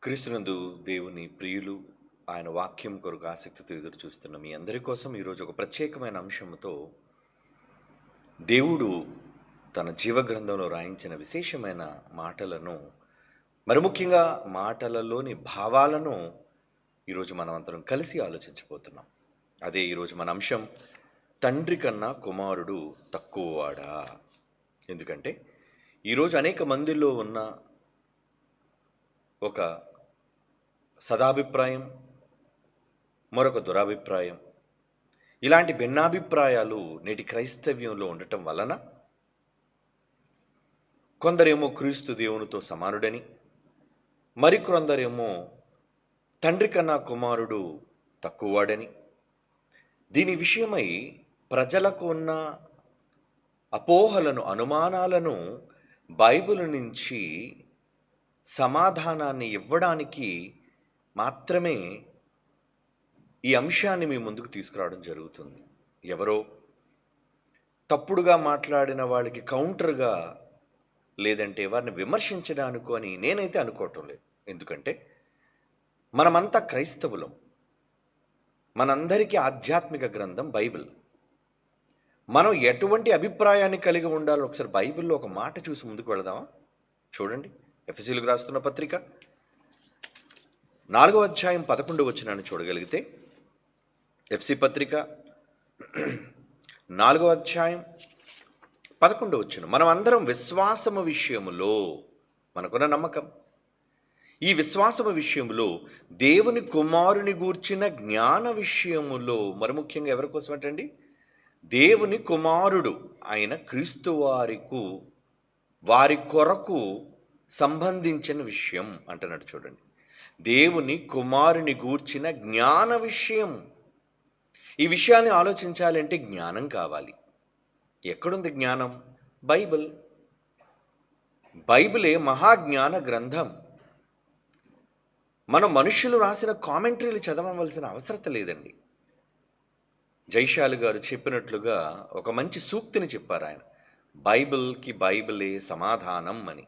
క్రీస్తునందు దేవుని ప్రియులు, ఆయన వాక్యం కొరకు ఆసక్తితో ఎదురు చూస్తున్న మీ అందరి కోసం ఈరోజు ఒక ప్రత్యేకమైన అంశంతో దేవుడు తన జీవగ్రంథంలో రాయించిన విశేషమైన మాటలను, మరి ముఖ్యంగా మాటలలోని భావాలను ఈరోజు మనం అందరం కలిసి ఆలోచించబోతున్నాం. అదే ఈరోజు మన అంశం, తండ్రి కన్నా కుమారుడు తక్కువవాడా. ఎందుకంటే ఈరోజు అనేక మందిలో ఉన్న ఒక సదాభిప్రాయం, మరొక దురాభిప్రాయం, ఇలాంటి భిన్నాభిప్రాయాలు నేటి క్రైస్తవ్యంలో ఉండటం వలన కొందరేమో క్రీస్తు దేవునితో సమానుడని, మరికొందరేమో తండ్రి కన్నా కుమారుడు తక్కువవాడని, దీని విషయమై ప్రజలకు ఉన్న అపోహలను, అనుమానాలను బైబిల్ నుంచి సమాధానాన్ని ఇవ్వడానికి మాత్రమే ఈ అంశాన్ని మీ ముందుకు తీసుకురావడం జరుగుతుంది. ఎవరో తప్పుడుగా మాట్లాడిన వాళ్ళకి కౌంటర్గా, లేదంటే వారిని విమర్శించడానికో అని నేనైతే అనుకోవటం లేదు. ఎందుకంటే మనమంతా క్రైస్తవులం. మనందరికీ ఆధ్యాత్మిక గ్రంథం బైబిల్. మనం ఎటువంటి అభిప్రాయాన్ని కలిగి ఉండాలో ఒకసారి బైబిల్లో ఒక మాట చూసి ముందుకు వెళదామా? చూడండి, ఎఫెసీయులకు రాస్తున్న పత్రిక 4వ అధ్యాయం 11వ వచనాన్ని చూడగలిగితే, ఎఫ్సి పత్రిక 4వ అధ్యాయం 11వ వచనం, మనం అందరం విశ్వాసము విషయములో, మనకున్న నమ్మకం, ఈ విశ్వాసము విషయములో దేవుని కుమారుని గూర్చిన జ్ఞాన విషయములో, మరి ముఖ్యంగా ఎవరి కోసం అంటండి? దేవుని కుమారుడు ఆయన క్రీస్తు వారి కొరకు సంబంధించిన విషయం అంటున్నాడు. చూడండి, దేవుని కుమారుని గూర్చిన జ్ఞాన విషయం. ఈ విషయాన్ని ఆలోచించాలంటే జ్ఞానం కావాలి. ఎక్కడుంది జ్ఞానం? బైబిల్. బైబిలే మహాజ్ఞాన గ్రంథం. మనం మనుషులు రాసిన కామెంటరీలు చదవవలసిన అవసరం లేదండి. జైశాలి గారు చెప్పినట్లుగా ఒక మంచి సూక్తిని చెప్పారు ఆయన, బైబిల్కి బైబిలే సమాధానం అని.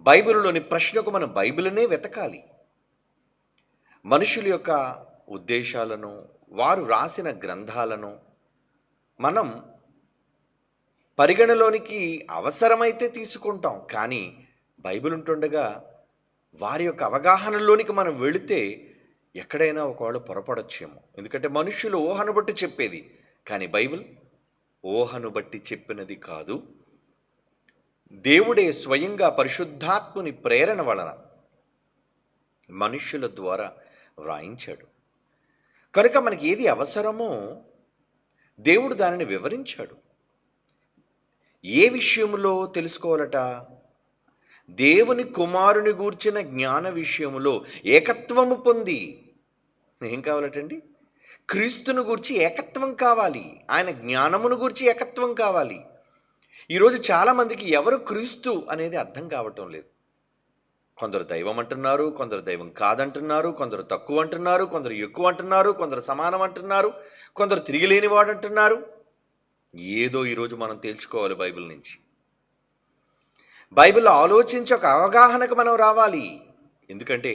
బైబిల్లోని ప్రశ్నకు మనం బైబిల్నే వెతకాలి. మనుషుల యొక్క ఉద్దేశాలను, వారు రాసిన గ్రంథాలను మనం పరిగణలోనికి అవసరమైతే తీసుకుంటాం. కానీ బైబిల్ ఉంటుండగా వారి యొక్క అవగాహనలోనికి మనం వెళితే ఎక్కడైనా ఒకవేళ పొరపడొచ్చేమో. ఎందుకంటే మనుషులు ఊహను బట్టి చెప్పేది, కానీ బైబిల్ ఊహను బట్టి చెప్పినది కాదు. దేవుడే స్వయంగా పరిశుద్ధాత్ముని ప్రేరణ వలన మనుష్యుల ద్వారా వ్రాయించాడు. కనుక మనకి ఏది అవసరమో దేవుడు దానిని వివరించాడు. ఏ విషయంలో తెలుసుకోవాలట? దేవుని కుమారుని గూర్చిన జ్ఞాన విషయములో ఏకత్వము పొంది. ఏం కావాలటండి? క్రీస్తును గూర్చి ఏకత్వం కావాలి. ఆయన జ్ఞానమును గూర్చి ఏకత్వం కావాలి. ఈరోజు చాలామందికి ఎవరు క్రీస్తు అనేది అర్థం కావటం లేదు. కొందరు దైవం అంటున్నారు, కొందరు దైవం కాదంటున్నారు, కొందరు తక్కువ అంటున్నారు, కొందరు ఎక్కువ అంటున్నారు, కొందరు సమానం అంటున్నారు, కొందరు తిరిగిలేనివాడు అంటున్నారు. ఏదో ఈరోజు మనం తేల్చుకోవాలి బైబిల్ నుంచి. బైబిల్ ఆలోచించి ఒక అవగాహనకు మనం రావాలి. ఎందుకంటే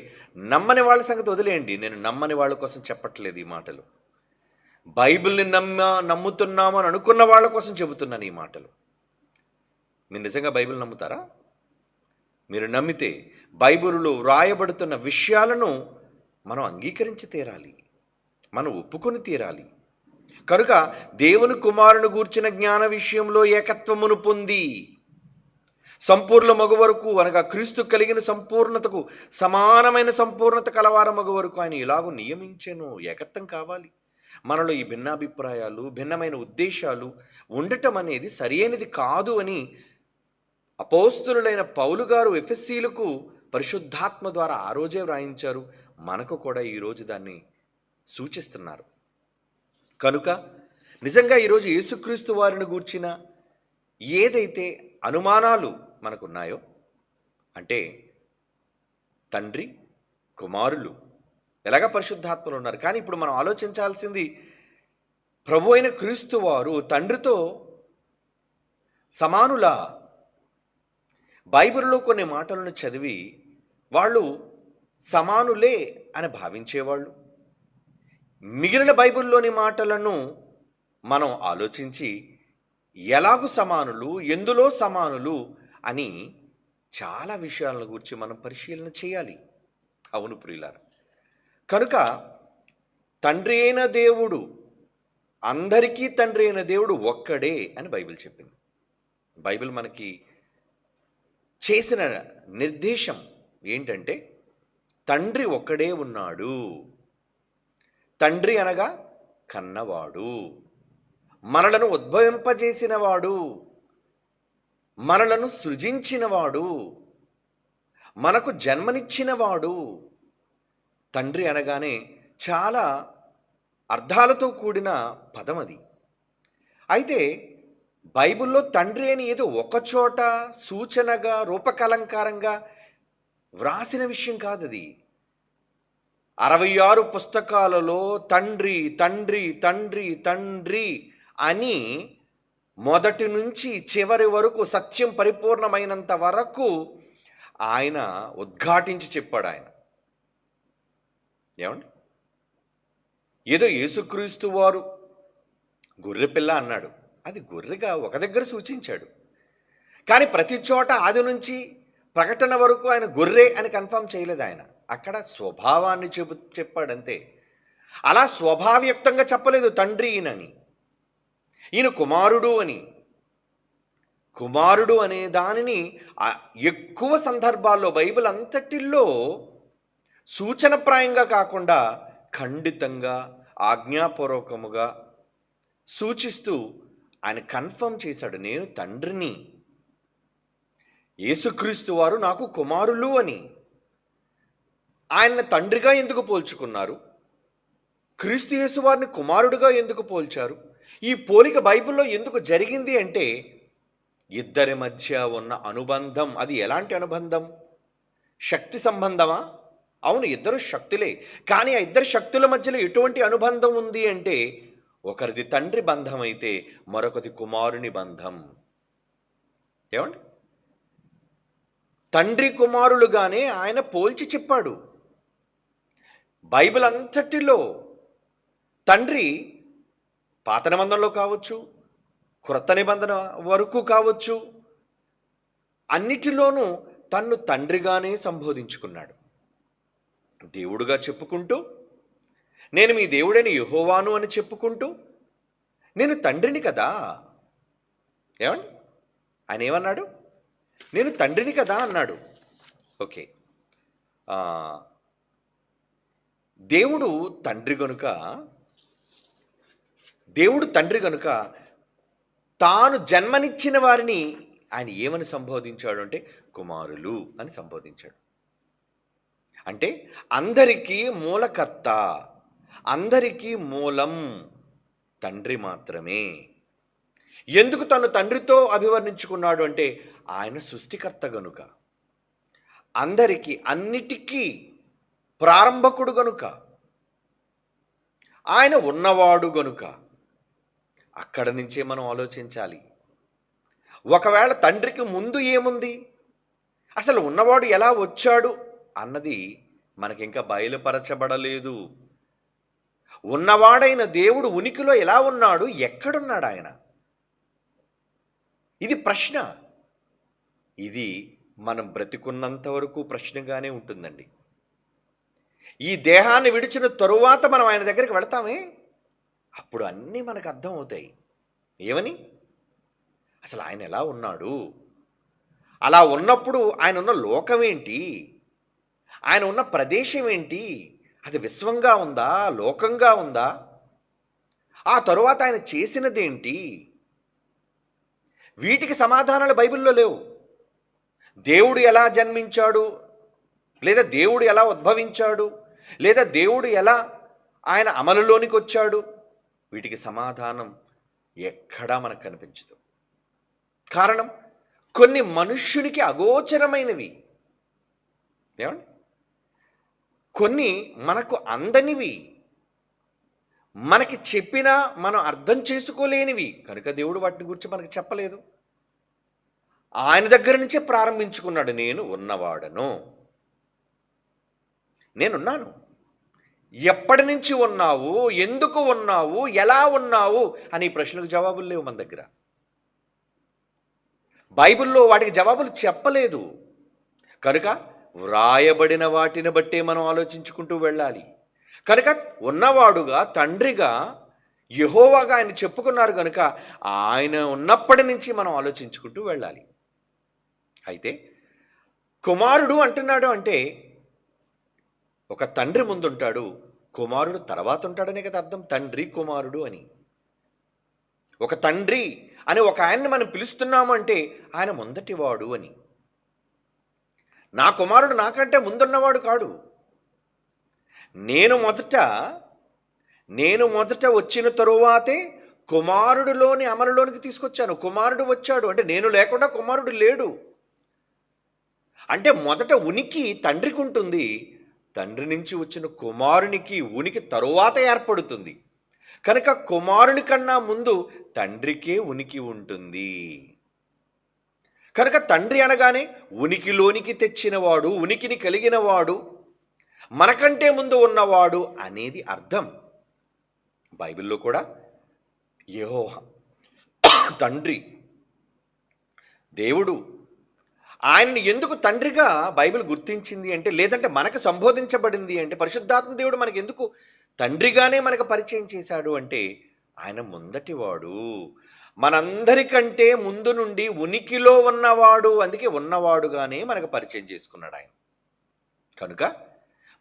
నమ్మని వాళ్ళ సంగతి వదిలేయండి, నేను నమ్మని వాళ్ళ కోసం చెప్పట్లేదు ఈ మాటలు. బైబిల్ని నమ్ముతున్నాము అని అనుకున్న వాళ్ళ కోసం చెబుతున్నాను ఈ మాటలు. మీరు నిజంగా బైబిల్ నమ్ముతారా? మీరు నమ్మితే బైబిల్లో వ్రాయబడుతున్న విషయాలను మనం అంగీకరించి తీరాలి, మనం ఒప్పుకొని తీరాలి. కనుక దేవుని కుమారుని గూర్చిన జ్ఞాన విషయంలో ఏకత్వమును పొంది సంపూర్ణ మగు వరకు, అనగా క్రీస్తు కలిగిన సంపూర్ణతకు సమానమైన సంపూర్ణత కలవార మగు వరకు ఆయన ఇలాగూ నియమించెను. ఏకత్వం కావాలి. మనలో ఈ భిన్నాభిప్రాయాలు, భిన్నమైన ఉద్దేశాలు ఉండటం అనేది సరైనది కాదు అని అపోస్తలులైన పౌలు గారు ఎఫెసీయులకు పరిశుద్ధాత్మ ద్వారా ఆ రోజే వ్రాయించారు. మనకు కూడా ఈరోజు దాన్ని సూచిస్తున్నారు. కనుక నిజంగా ఈరోజు యేసుక్రీస్తు వారిని గూర్చిన ఏదైతే అనుమానాలు మనకున్నాయో, అంటే తండ్రి కుమారులు ఎలాగ పరిశుద్ధాత్మలు ఉన్నారు, కానీ ఇప్పుడు మనం ఆలోచించాల్సింది ప్రభు అయిన క్రీస్తు వారు తండ్రితో సమానులా? బైబిల్లో కొన్ని మాటలను చదివి వాళ్ళు సమానులే అని భావించేవాళ్ళు. మిగిలిన బైబిల్లోని మాటలను మనం ఆలోచించి ఎలాగు సమానులు, ఎందులో సమానులు అని చాలా విషయాలను గురించి మనం పరిశీలన చేయాలి. అవును ప్రియులారా, కనుక తండ్రి అయిన దేవుడు, అందరికీ తండ్రి అయిన దేవుడు ఒక్కడే అని బైబిల్ చెప్పింది. బైబిల్ మనకి చేసిన నిర్దేశం ఏంటంటే తండ్రి ఒక్కడే ఉన్నాడు. తండ్రి అనగా కన్నవాడు, మనలను ఉద్భవింపజేసినవాడు, మనలను సృజించినవాడు, మనకు జన్మనిచ్చినవాడు. తండ్రి అనగానే చాలా అర్థాలతో కూడిన పదం అది. అయితే బైబిల్లో తండ్రి అని ఏదో ఒకచోట సూచనగా రూపకలంకారంగా వ్రాసిన విషయం కాదు అది. 66 పుస్తకాలలో తండ్రి తండ్రి తండ్రి తండ్రి అని మొదటి నుంచి చివరి వరకు, సత్యం పరిపూర్ణమైనంత వరకు ఆయన ఉద్ఘాటించి చెప్పాడు. ఆయన ఏమండి, ఏదో యేసుక్రీస్తు వారు గొర్రెపిల్ల అన్నాడు, అది గొర్రెగా ఒక దగ్గర సూచించాడు. కానీ ప్రతి చోట ఆది నుంచి ప్రకటన వరకు ఆయన గొర్రె అని కన్ఫర్మ్ చేయలేదు. ఆయన అక్కడ స్వభావాన్ని చెప్పాడంతే. అలా స్వభావయుక్తంగా చెప్పలేదు తండ్రి ఈయనని, ఈయన కుమారుడు అని. కుమారుడు అనే దానిని ఎక్కువ సందర్భాల్లో బైబిల్ అంతటిలో సూచనప్రాయంగా కాకుండా ఖండితంగా ఆజ్ఞాపూర్వకముగా సూచిస్తూ ఆయన కన్ఫర్మ్ చేశాడు, నేను తండ్రిని, యేసుక్రీస్తు వారు నాకు కుమారులు అని. ఆయన తండ్రిగా ఎందుకు పోల్చుకున్నారు? క్రీస్తు యేసు వారిని కుమారుడుగా ఎందుకు పోల్చారు? ఈ పోలిక బైబిల్లో ఎందుకు జరిగింది అంటే ఇద్దరి మధ్య ఉన్న అనుబంధం. అది ఎలాంటి అనుబంధం? శక్తి సంబంధమా? అవును, ఇద్దరు శక్తులే. కానీ ఆ ఇద్దరు శక్తుల మధ్యలో ఎటువంటి అనుబంధం ఉంది అంటే ఒకరిది తండ్రి బంధం అయితే మరొకది కుమారుని బంధం. ఏమండి, తండ్రి కుమారులుగానే ఆయన పోల్చి చెప్పాడు. బైబిల్ అంతటిలో తండ్రి పాత నిబంధనలో కావచ్చు, క్రొత్త నిబంధన వరకు కావచ్చు, అన్నిటిలోనూ తన్ను తండ్రిగానే సంబోధించుకున్నాడు. దేవుడుగా చెప్పుకుంటూ, నేను మీ దేవుడని యెహోవాను అని చెప్పుకుంటూ, నేను తండ్రిని కదా. ఏమండి, ఆయన ఏమన్నాడు? నేను తండ్రిని కదా అన్నాడు. ఓకే, దేవుడు తండ్రి గనుక తాను జన్మనిచ్చిన వారిని ఆయన ఏమని సంబోధించాడు అంటే కుమారులు అని సంబోధించాడు. అంటే అందరికీ మూలకర్త, అందరికీ మూలం తండ్రి మాత్రమే. ఎందుకు తను తండ్రితో అభివర్ణించుకున్నాడు అంటే ఆయన సృష్టికర్త గనుక, అందరికీ అన్నిటికీ ప్రారంభకుడు గనుక, ఆయన ఉన్నవాడు గనుక. అక్కడ నుంచే మనం ఆలోచించాలి. ఒకవేళ తండ్రికి ముందు ఏముంది, అసలు ఉన్నవాడు ఎలా వచ్చాడు అన్నది మనకింకా బయలుపరచబడలేదు. ఉన్నవాడైన దేవుడు ఉనికిలో ఎలా ఉన్నాడు, ఎక్కడున్నాడు ఆయన? ఇది ప్రశ్న. ఇది మనం బ్రతికున్నంత వరకు ప్రశ్నగానే ఉంటుందండి. ఈ దేహాన్ని విడిచిన తరువాత మనం ఆయన దగ్గరికి వెళతామే, అప్పుడు అన్నీ మనకు అర్థం అవుతాయి. ఏమని? అసలు ఆయన ఎలా ఉన్నాడు, అలా ఉన్నప్పుడు ఆయన ఉన్న లోకం ఏంటి, ఆయన ఉన్న ప్రదేశం ఏంటి, అది విశ్వంగా ఉందా, లోకంగా ఉందా, ఆ తరువాత ఆయన చేసినదేంటి, వీటికి సమాధానాలు బైబిల్లో లేవు. దేవుడు ఎలా జన్మించాడు, లేదా దేవుడు ఎలా ఉద్భవించాడు, లేదా దేవుడు ఎలా ఆయన అమలులోనికి వచ్చాడు, వీటికి సమాధానం ఎక్కడా మనకు కనిపించదు. కారణం, కొన్ని మనుష్యునికి అగోచరమైనవి, ఏమండి, కొన్ని మనకు అందనివి, మనకి చెప్పినా మనం అర్థం చేసుకోలేనివి కనుక దేవుడు వాటిని గురించి మనకు చెప్పలేదు. ఆయన దగ్గర నుంచే ప్రారంభించుకున్నాడు, నేను ఉన్నవాడను. నేనున్నాను. ఎప్పటి నుంచి ఉన్నావు, ఎందుకు ఉన్నావు, ఎలా ఉన్నావు అని ఈ ప్రశ్నలకు జవాబులు లేవు మన దగ్గర. బైబిల్లో వాటికి జవాబులు చెప్పలేదు కనుక వ్రాయబడిన వాటిని బట్టే మనం ఆలోచించుకుంటూ వెళ్ళాలి. కనుక ఉన్నవాడుగా తండ్రిగా యెహోవాగా ఆయన చెప్పుకున్నారు కనుక ఆయన ఉన్నప్పటి నుంచి మనం ఆలోచించుకుంటూ వెళ్ళాలి. అయితే కుమారుడు అంటున్నాడు అంటే ఒక తండ్రి ముందుంటాడు, కుమారుడు తర్వాత ఉంటాడనే కదా అర్థం, తండ్రి కుమారుడు అని. ఒక తండ్రి అని ఒక ఆయన్ని మనం పిలుస్తున్నాము అంటే ఆయన మొదటివాడు అని. నా కుమారుడు నాకంటే ముందున్నవాడు కాడు. నేను మొదట వచ్చిన తరువాతే కుమారుడిలోని అమలులోనికి తీసుకొచ్చాను. కుమారుడు వచ్చాడు అంటే నేను లేకుండా కుమారుడు లేడు. అంటే మొదట ఉనికి తండ్రికి ఉంటుంది, తండ్రి నుంచి వచ్చిన కుమారునికి ఉనికి తరువాత ఏర్పడుతుంది. కనుక కుమారుని కన్నా ముందు తండ్రికే ఉనికి ఉంటుంది. కనుక తండ్రి అనగానే ఉనికిలోనికి తెచ్చినవాడు, ఉనికిని కలిగినవాడు, మనకంటే ముందు ఉన్నవాడు అనేది అర్థం. బైబిల్లో కూడా యెహోవా తండ్రి దేవుడు, ఆయన్ని ఎందుకు తండ్రిగా బైబిల్ గుర్తించింది అంటే, లేదంటే మనకు సంబోధించబడింది అంటే, పరిశుద్ధాత్మ దేవుడు మనకు ఎందుకు తండ్రిగానే మనకు పరిచయం చేశాడు అంటే, ఆయన ముందటివాడు, మనందరికంటే ముందు నుండి ఉనికిలో ఉన్నవాడు, అందుకే ఉన్నవాడుగానే మనకు పరిచయం చేసుకున్నాడు ఆయన. కనుక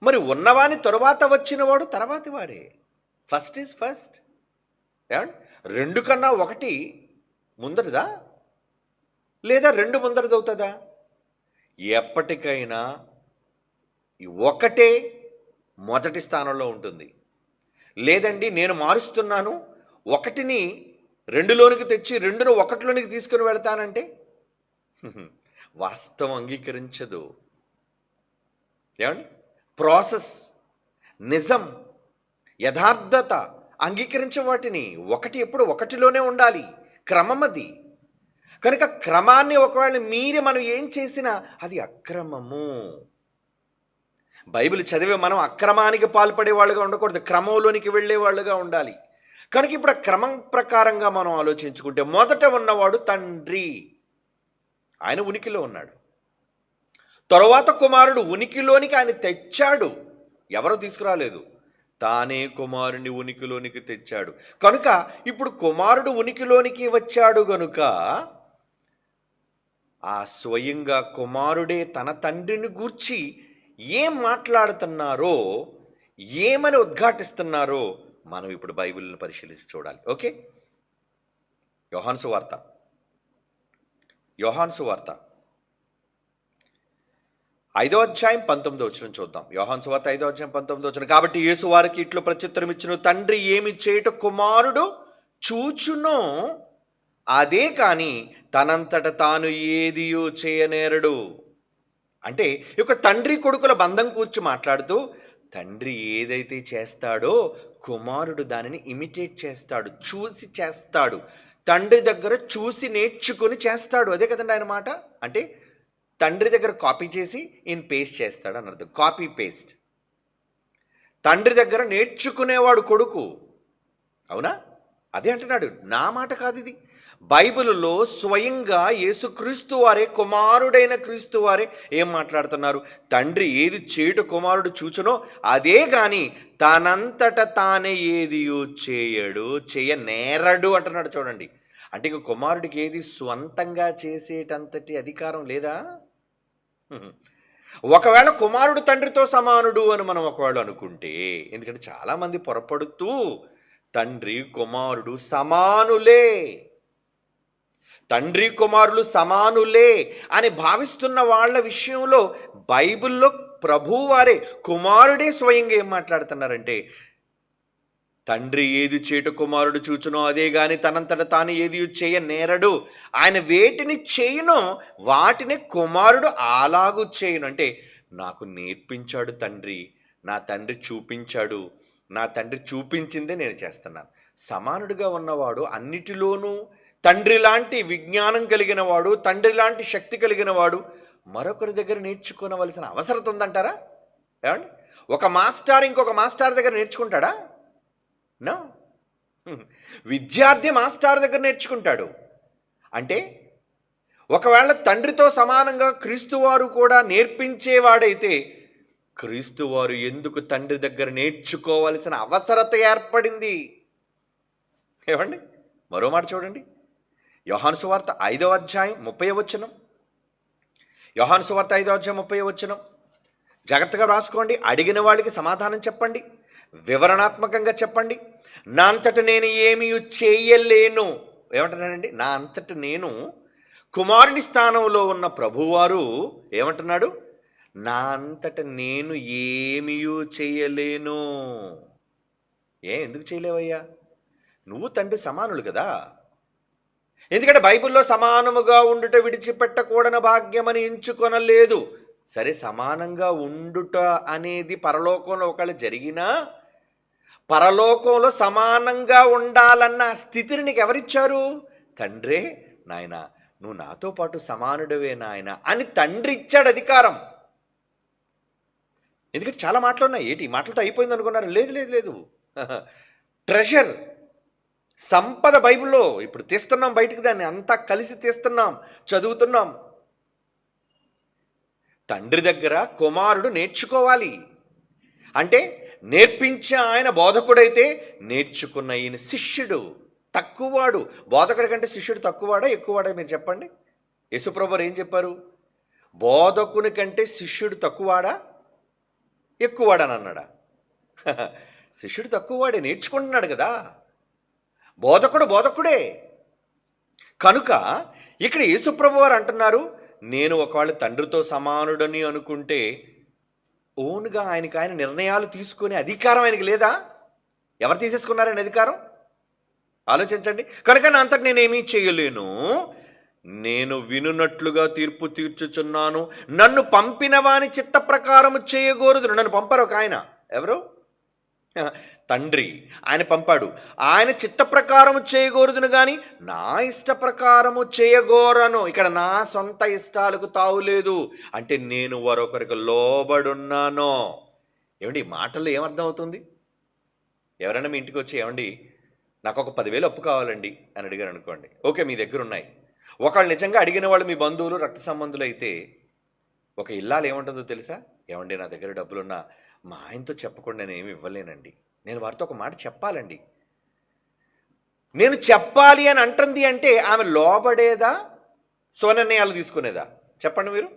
మరి ఉన్నవాని తరువాత వచ్చినవాడు తర్వాతి వాడే. First is first. ఏమండి, రెండు కన్నా ఒకటి ముందరిదా లేదా రెండు ముందరిది అవుతుందా? ఎప్పటికైనా ఒకటే మొదటి స్థానంలో ఉంటుంది. లేదండి నేను మారుస్తున్నాను, ఒకటిని రెండులోనికి తెచ్చి రెండును ఒకటిలోనికి తీసుకుని వెళ్తానంటే వాస్తవం అంగీకరించదు. ఏమండి, ప్రాసెస్, నిజం, యథార్థత అంగీకరించే వాటిని ఒకటి ఎప్పుడు ఒకటిలోనే ఉండాలి. క్రమం అది. కనుక క్రమాన్ని ఒకవేళ మీరి మనం ఏం చేసినా అది అక్రమము. బైబిల్ చదివే మనం అక్రమానికి పాల్పడే వాళ్ళుగా ఉండకూడదు, క్రమంలోనికి వెళ్ళే వాళ్ళుగా ఉండాలి. కనుక ఇప్పుడు ఆ క్రమం ప్రకారంగా మనం ఆలోచించుకుంటే మొదట ఉన్నవాడు తండ్రి, ఆయన ఉనికిలో ఉన్నాడు. తరువాత కుమారుడు ఉనికిలోనికి ఆయన తెచ్చాడు, ఎవరో తీసుకురాలేదు, తానే కుమారుని ఉనికిలోనికి తెచ్చాడు. కనుక ఇప్పుడు కుమారుడు ఉనికిలోనికి వచ్చాడు గనుక ఆ స్వయంగా కుమారుడే తన తండ్రిని గూర్చి ఏం మాట్లాడుతున్నారో, ఏమని ఉద్ఘాటిస్తున్నారో మనం ఇప్పుడు బైబిల్ని పరిశీలించి చూడాలి. ఓకే, యోహాను సువార్త 5వ అధ్యాయం 19వ వచనం చూద్దాం. యోహాను సువార్త 5వ అధ్యాయం 19వ వచనం. కాబట్టి యేసు వారికి ఇట్లు ప్రత్యుత్తరం ఇచ్చును, తండ్రి ఏమి చేయుట కుమారుడు చూచునో అదే కానీ తనంతట తాను ఏదియో చేయనేరడు. అంటే ఇక తండ్రి కొడుకుల బంధం కూర్చి మాట్లాడుతూ, తండ్రి ఏదైతే చేస్తాడో కుమారుడు దానిని ఇమిటేట్ చేస్తాడు, చూసి చేస్తాడు, తండ్రి దగ్గర చూసి నేర్చుకుని చేస్తాడు. అదే కదండి ఆయన మాట. అంటే తండ్రి దగ్గర కాపీ చేసి ఈయన పేస్ట్ చేస్తాడు అని అర్థం. Copy paste. తండ్రి దగ్గర నేర్చుకునేవాడు కొడుకు. అవునా? అదే అంటున్నాడు, నా మాట కాదు ఇది. బైబిల్లో స్వయంగా యేసుక్రీస్తు వారే, కుమారుడైన క్రీస్తు వారే ఏం మాట్లాడుతున్నారు? తండ్రి ఏది చేయుట కుమారుడు చూచునో అదే కానీ తనంతట తానే ఏది చేయడు, చేయనేరడు అంటున్నాడు. చూడండి, అంటే ఇక కుమారుడికి ఏది స్వంతంగా చేసేటంతటి అధికారం లేదా? ఒకవేళ కుమారుడు తండ్రితో సమానుడు అని మనం ఒకవేళ అనుకుంటే, ఎందుకంటే చాలామంది పొరపడుతూ తండ్రి కుమారుడు సమానులే, తండ్రి కుమారులు సమానులే అని భావిస్తున్న వాళ్ళ విషయంలో బైబిల్లో ప్రభువారే, కుమారుడే స్వయంగా ఏం మాట్లాడుతున్నారంటే, తండ్రి ఏది చేయుట కుమారుడు చూచునో అదే గాని తనంతట తాను ఏది చేయనేరడు. ఆయన వేటిని చేయునో వాటిని కుమారుడు అలాగూ చేయును. అంటే నాకు నేర్పించాడు తండ్రి, నా తండ్రి చూపించాడు, నా తండ్రి చూపించిందే నేను చేస్తున్నాను. సమానుడిగా ఉన్నవాడు అన్నిటిలోనూ తండ్రి లాంటి విజ్ఞానం కలిగిన వాడు, తండ్రి లాంటి శక్తి కలిగిన వాడు మరొకరి దగ్గర నేర్చుకోవలసిన అవసరం ఉందంటారా? ఏమండి? ఒక మాస్టర్ ఇంకొక మాస్టర్ దగ్గర నేర్చుకుంటాడా? నో. విద్యార్థి మాస్టర్ దగ్గర నేర్చుకుంటాడు. అంటే ఒకవేళ తండ్రితో సమానంగా క్రీస్తువారు కూడా నేర్పించేవాడైతే క్రీస్తువారు ఎందుకు తండ్రి దగ్గర నేర్చుకోవాల్సిన అవసరత ఏర్పడింది? ఏమండి? మరో మాట చూడండి. యోహాను సువార్త 5వ అధ్యాయం 30వ వచనం. యోహాను సువార్త 5వ అధ్యాయం 30వ వచనం జాగ్రత్తగా రాసుకోండి. అడిగిన వాళ్ళకి సమాధానం చెప్పండి, వివరణాత్మకంగా చెప్పండి. నా అంతట నేను ఏమీ చేయలేను. ఏమంటున్నానండి? నా అంతట నేను, కుమారుని స్థానంలో ఉన్న ప్రభువారు ఏమంటున్నాడు? నా అంతట నేను ఏమీ చేయలేను. ఎందుకు చేయలేవయ్యా? నువ్వు తండ్రి సమానులు కదా. ఎందుకంటే బైబిల్లో సమానముగా ఉండుట విడిచిపెట్టకూడని భాగ్యమని ఎంచుకొనలేదు. సరే, సమానంగా ఉండుట అనేది పరలోకంలో ఒకవేళ జరిగినా, పరలోకంలో సమానంగా ఉండాలన్న స్థితిని నీకు ఎవరిచ్చారు? తండ్రే. నాయన, నువ్వు నాతో పాటు సమానుడివే నాయన అని తండ్రి ఇచ్చాడు అధికారం. ఎందుకంటే చాలా మాటలు ఉన్నాయి. ఏంటి మాటలతో అయిపోయింది అనుకున్నారు? లేదు లేదు లేదు. ట్రెజర్, సంపద బైబిల్లో ఇప్పుడు తీస్తున్నాం బయటికి, దాన్ని అంతా కలిసి తీస్తున్నాం, చదువుతున్నాం. తండ్రి దగ్గర కుమారుడు నేర్చుకోవాలి. అంటే నేర్పించే ఆయన బోధకుడైతే నేర్చుకున్న ఈయన శిష్యుడు తక్కువవాడు. బోధకుడి కంటే శిష్యుడు తక్కువవాడా ఎక్కువవాడా? మీరు చెప్పండి. యేసుప్రభువారు ఏం చెప్పారు? బోధకుని కంటే శిష్యుడు తక్కువవాడా ఎక్కువవాడని అన్నాడా? శిష్యుడు తక్కువవాడే, నేర్చుకుంటున్నాడు కదా. బోధకుడు బోధకుడే. కనుక ఇక్కడ యేసుప్రభువారు అంటున్నారు, నేను ఒకవేళ తండ్రితో సమానుడని అనుకుంటే ఓన్గా ఆయన నిర్ణయాలు తీసుకునే అధికారం ఆయనకి లేదా? ఎవరు తీసేసుకున్నారని అధికారం? ఆలోచించండి. కనుక నా అంతటి నేనేమీ చేయలేను, నేను వినున్నట్లుగా తీర్పు తీర్చుచున్నాను, నన్ను పంపిన వాని చిత్త ప్రకారము చేయగోరుదును. నన్ను పంపారు ఒక ఆయన, ఎవరు? తండ్రి. ఆయన పంపాడు. ఆయన చిత్త ప్రకారము చేయగోరుదును కానీ నా ఇష్ట ప్రకారము చేయగోరను. ఇక్కడ నా సొంత ఇష్టాలకు తావులేదు. అంటే నేను మరొకరికి లోబడున్నాను. ఏమండి, ఈ మాటల్లో ఏమర్థం అవుతుంది? ఎవరైనా మీ ఇంటికి వచ్చి, ఏమండి నాకు ఒక 10,000 అప్పు కావాలండి అని అడిగారు అనుకోండి. ఓకే, మీ దగ్గర ఉన్నాయి. ఒకళ్ళు నిజంగా అడిగిన వాళ్ళు మీ బంధువులు, రక్త సంబంధులు అయితే ఒక ఇల్లాలు ఏముంటుందో తెలుసా? ఏమండి నా దగ్గర డబ్బులున్నా మా ఆయనతో చెప్పకుండా నేను ఏమి ఇవ్వలేనండి, నేను వారితో ఒక మాట చెప్పాలండి. నేను చెప్పాలి అని అంటుంది అంటే ఆమె లోబడేదా, స్వనిర్ణయాలు తీసుకునేదా? చెప్పండి మీరు.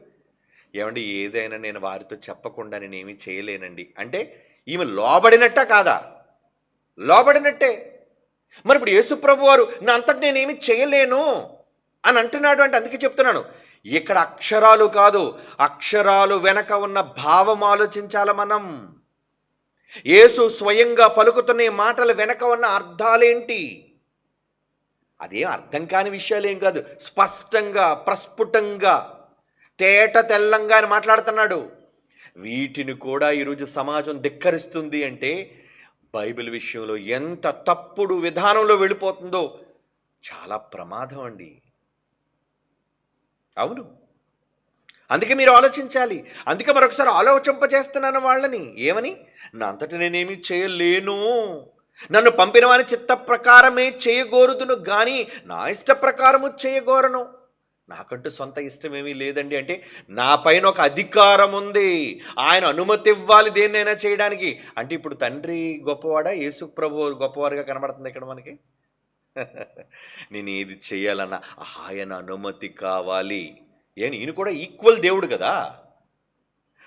ఏమండి ఏదైనా నేను వారితో చెప్పకుండా నేను ఏమీ చేయలేనండి అంటే ఈమె లోబడినట్టా కాదా? లోబడినట్టే. మరి ఇప్పుడు యేసుప్రభు వారు నా అంతటి నేనేమి చేయలేను అని అంటున్నాడు అంటే అందుకే చెప్తున్నాను, ఇక్కడ అక్షరాలు కాదు, అక్షరాలు వెనక ఉన్న భావం ఆలోచించాలి మనం. యేసు స్వయంగా పలుకుతున్న ఈ మాటల వెనక ఉన్న అర్థాలేంటి? అదేం అర్థం కాని విషయాలేం కాదు. స్పష్టంగా, ప్రస్ఫుటంగా, తేట తెల్లంగా అని మాట్లాడుతున్నాడు. వీటిని కూడా ఈరోజు సమాజం ధిక్కరిస్తుంది అంటే బైబిల్ విషయంలో ఎంత తప్పుడు విధానంలో వెళ్ళిపోతుందో చాలా ప్రమాదం అండి. అవును, అందుకే మీరు ఆలోచించాలి. అందుకే మరొకసారి ఆలోచింపజేస్తున్నాను వాళ్ళని. ఏమని? నా అంతటి నేనేమి చేయలేను, నన్ను పంపిన వాని చిత్త ప్రకారమే చేయగోరుదును కానీ నా ఇష్ట ప్రకారము చేయగోరను. నాకంటూ సొంత ఇష్టమేమీ లేదండి. అంటే నా పైన ఒక అధికారం ఉంది, ఆయన అనుమతి ఇవ్వాలి దేన్నైనా చేయడానికి. అంటే ఇప్పుడు తండ్రి గొప్పవాడా, యేసు ప్రభు గొప్పవారుగా కనబడుతుంది ఇక్కడ మనకి? నేను ఏది చేయాలన్నా ఆయన అనుమతి కావాలి. ఈయన కూడా ఈక్వల్ దేవుడు కదా,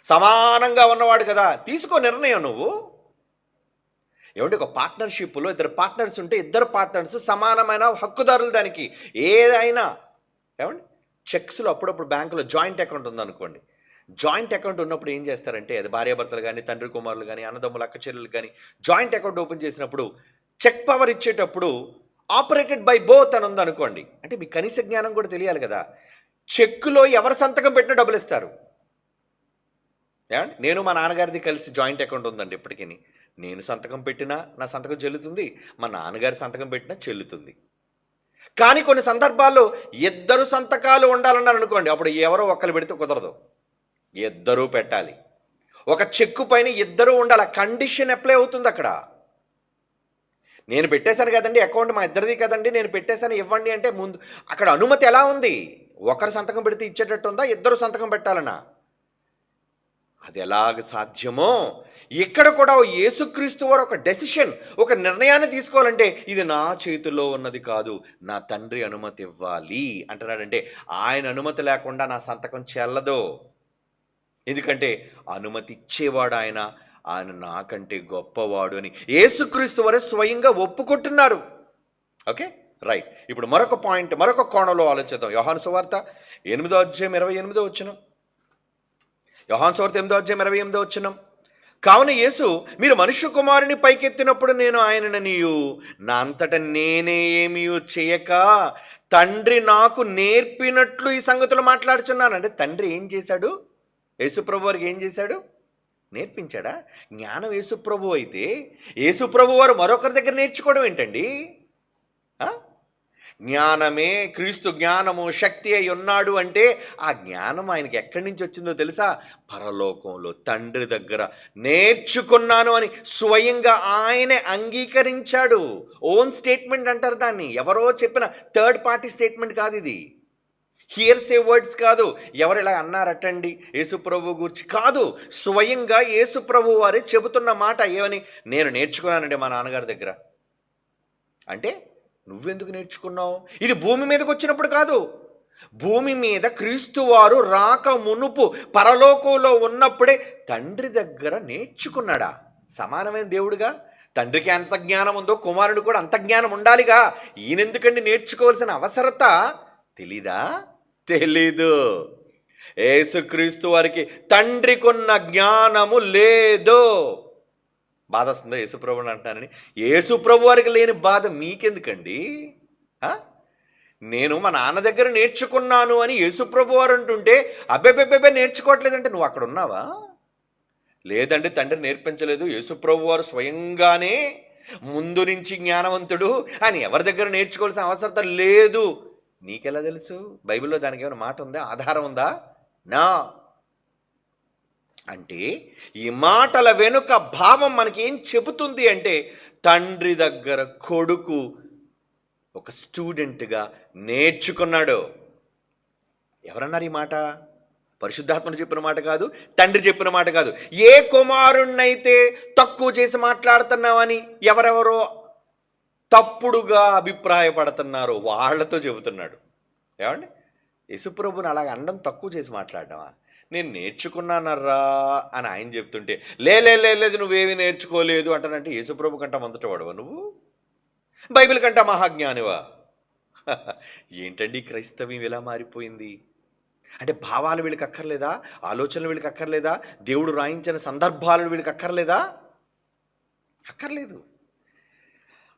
సమానంగా ఉన్నవాడు కదా. తీసుకో నిర్ణయం నువ్వు. ఏమంటే ఒక పార్ట్నర్షిప్లో ఇద్దరు పార్ట్నర్స్ ఉంటే ఇద్దరు పార్ట్నర్స్ సమానమైన హక్కుదారులు దానికి. ఏదైనా ఏమండి, చెక్స్లో అప్పుడప్పుడు బ్యాంకులో జాయింట్ అకౌంట్ ఉందనుకోండి. జాయింట్ అకౌంట్ ఉన్నప్పుడు ఏం చేస్తారంటే, అది భార్యాభర్తలు కానీ, తండ్రి కుమారులు కానీ, అన్నదమ్ములు అక్క చెల్లెలు కానీ జాయింట్ అకౌంట్ ఓపెన్ చేసినప్పుడు చెక్ పవర్ ఇచ్చేటప్పుడు ఆపరేటెడ్ బై బోత్ అని ఉందనుకోండి. అంటే మీ కనీస జ్ఞానం కూడా తెలియాలి కదా. చెక్కులో ఎవరు సంతకం పెట్టినా డబ్బులు ఇస్తారు. ఏమండి, నేను మా నాన్నగారిది కలిసి జాయింట్ అకౌంట్ ఉందండి. ఇప్పటికీ నేను సంతకం పెట్టినా నా సంతకం చెల్లుతుంది, మా నాన్నగారి సంతకం పెట్టినా చెల్లుతుంది. కానీ కొన్ని సందర్భాల్లో ఇద్దరు సంతకాలు ఉండాలన్నారు అనుకోండి, అప్పుడు ఎవరో ఒక్కరు పెడితే కుదరదు, ఇద్దరూ పెట్టాలి. ఒక చెక్కు పైన ఇద్దరు ఉండాలి. కండిషన్ అప్లై అవుతుంది అక్కడ. నేను పెట్టేశాను కదండి అకౌంట్, మా ఇద్దరిది కదండి, నేను పెట్టేశాను ఇవ్వండి అంటే ముందు అక్కడ అనుమతి ఎలా ఉంది? ఒకరు సంతకం పెడితే ఇచ్చేటట్టు ఉందా? ఇద్దరు సంతకం పెట్టాలనా? అది ఎలాగ సాధ్యమో ఇక్కడ కూడా యేసుక్రీస్తు వారు ఒక డెసిషన్, ఒక నిర్ణయాన్ని తీసుకోవాలంటే ఇది నా చేతిలో ఉన్నది కాదు, నా తండ్రి అనుమతి ఇవ్వాలి అంటున్నాడంటే ఆయన అనుమతి లేకుండా నా సంతకం చెల్లదు. ఎందుకంటే అనుమతి ఇచ్చేవాడు ఆయన, ఆయన నాకంటే గొప్పవాడు అని యేసుక్రీస్తు వారే స్వయంగా ఒప్పుకుంటున్నారు. Okay, right. ఇప్పుడు మరొక పాయింట్, మరొక కోణంలో ఆలోచిద్దాం. యోహాను సువార్త 8వ అధ్యాయం 28వ వచనం. యోహాను సువార్త 8వ అధ్యాయం 28వ వచనం. కావున యేసు, మీరు మనుష్య కుమారుని పైకెత్తినప్పుడు నేను ఆయననియు నా అంతట నేనే ఏమీ చేయక తండ్రి నాకు నేర్పినట్లు ఈ సంగతులు మాట్లాడుచున్నాను. అంటే తండ్రి ఏం చేశాడు? యేసుప్రభు వారికి ఏం చేశాడు? నేర్పించాడా? జ్ఞానం యేసుప్రభు అయితే యేసుప్రభు వారు మరొకరి దగ్గర నేర్చుకోవడం ఏంటండి? జ్ఞానమే క్రీస్తు జ్ఞానము శక్తి అయి ఉన్నాడు అంటే ఆ జ్ఞానం ఆయనకి ఎక్కడి నుంచి వచ్చిందో తెలుసా? పరలోకంలో తండ్రి దగ్గర నేర్చుకున్నాను అని స్వయంగా ఆయనే అంగీకరించాడు. ఓన్ స్టేట్మెంట్ అంటారు దాన్ని. ఎవరో చెప్పిన థర్డ్ పార్టీ స్టేట్మెంట్ కాదు ఇది. హియర్సే వర్డ్స్ కాదు, ఎవరు ఇలా అన్నారటండి యేసుప్రభు గురించి కాదు. స్వయంగా యేసుప్రభు వారే చెబుతున్న మాట. ఏమని? నేను నేర్చుకున్నానండి మా నాన్నగారి దగ్గర. అంటే నువ్వెందుకు నేర్చుకున్నావు? ఇది భూమి మీదకి వచ్చినప్పుడు కాదు, భూమి మీద క్రీస్తు వారు రాక మునుపు పరలోకంలో ఉన్నప్పుడే తండ్రి దగ్గర నేర్చుకున్నాడా? సమానమైన దేవుడుగా తండ్రికి ఎంత జ్ఞానం ఉందో కుమారుడు కూడా అంత జ్ఞానం ఉండాలిగా. ఈయనెందుకండి నేర్చుకోవాల్సిన అవసరత? తెలీదా? తెలీదు. యేసుక్రీస్తు వారికి తండ్రికున్న జ్ఞానము లేదు. బాధ వస్తుందో యేసుప్రభుని అంటున్నానని? యేసుప్రభు వారికి లేని బాధ మీకెందుకండి? నేను మా నాన్న దగ్గర నేర్చుకున్నాను అని యేసుప్రభు వారు అంటుంటే అబ్బెబ్బెబ్బెబ్బే నేర్చుకోవట్లేదంటే నువ్వు అక్కడ ఉన్నావా? లేదండి, తండ్రి నేర్పించలేదు, యేసుప్రభు వారు స్వయంగానే ముందు నుంచి జ్ఞానవంతుడు అని ఎవరి దగ్గర నేర్చుకోవాల్సిన అవసరం లేదు. నీకెలా తెలుసు? బైబిల్లో దానికి ఏమైనా మాట ఉందా? ఆధారం ఉందా? నా అంటే ఈ మాటల వెనుక భావం మనకి ఏం చెబుతుంది అంటే తండ్రి దగ్గర కొడుకు ఒక స్టూడెంట్గా నేర్చుకున్నాడు. ఎవరన్నారు ఈ మాట? పరిశుద్ధాత్మను చెప్పిన మాట కాదు, తండ్రి చెప్పిన మాట కాదు. ఏ కుమారుణ్ణైతే తక్కువ చేసి మాట్లాడుతున్నామని ఎవరెవరో తప్పుడుగా అభిప్రాయపడుతున్నారు వాళ్ళతో చెబుతున్నాడు. ఏమండి? యేసుప్రభుని అలాగ అనడం తక్కువ చేసి మాట్లాడటమా? నేను నేర్చుకున్నానర్రా అని ఆయన చెప్తుంటే లేదు నువ్వేమీ నేర్చుకోలేదు అంటానంటే యేసుప్రభు కంట మొదట వాడవా నువ్వు? బైబిల్ కంట మహాజ్ఞానివా? ఏంటండి క్రైస్తవ్యం ఇలా మారిపోయింది? అంటే భావాలు వీళ్ళకి అక్కర్లేదా? ఆలోచనలు వీళ్ళకి అక్కర్లేదా? దేవుడు రాయించిన సందర్భాలు వీళ్ళకి అక్కర్లేదా? అక్కర్లేదు.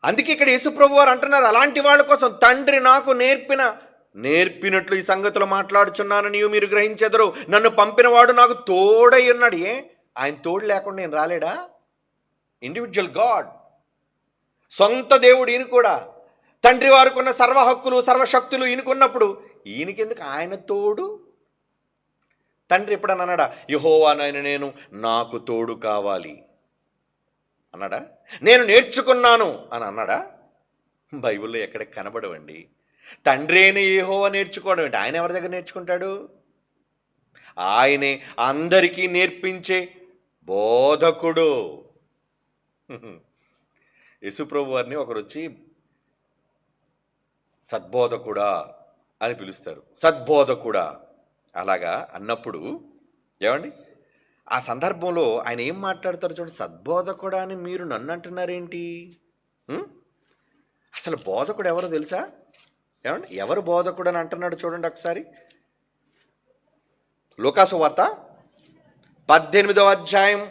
అందుకే ఇక్కడ యేసుప్రభు వారు అంటున్నారు, అలాంటి వాళ్ళ కోసం తండ్రి నాకు నేర్పినట్లు ఈ సంగతులు మాట్లాడుచున్నాను నీవు మీరు గ్రహించెదరు. నన్ను పంపినవాడు నాకు తోడై ఉన్నాడు. ఆయన తోడు లేకుండా నేను రాలేడా? ఇండివిజువల్ గాడ్, సొంత దేవుడు ఈయన కూడా. తండ్రి వారికి ఉన్న సర్వ హక్కులు సర్వశక్తులు ఈయనకున్నప్పుడు ఈయనకెందుకు ఆయన తోడు? తండ్రి ఎప్పుడన్నా అన్నాడా యెహోవా నాయన నేను నాకు తోడు కావాలి అన్నాడా? నేను నేర్చుకున్నాను అని అన్నాడా? బైబిల్లో ఎక్కడ కనబడవండి. తండ్రి అయిన యెహోవా నేర్చుకోవడం ఏంటి? ఆయన ఎవరి దగ్గర నేర్చుకుంటాడు? ఆయనే అందరికీ నేర్పించే బోధకుడు. యేసుప్రభు వారిని ఒకరు వచ్చి సద్బోధకుడా అని పిలుస్తారు. సద్బోధకుడా అలాగా అన్నప్పుడు ఏమండి ఆ సందర్భంలో ఆయన ఏం మాట్లాడతారు చూడండి. సద్బోధకుడా అని మీరు నన్ను అంటున్నారేంటి? అసలు బోధకుడు ఎవరో తెలుసా? ఏమండి ఎవరు బోధకుడు అని అంటున్నాడు చూడండి ఒకసారి. లూకాసు వార్త 18వ అధ్యాయం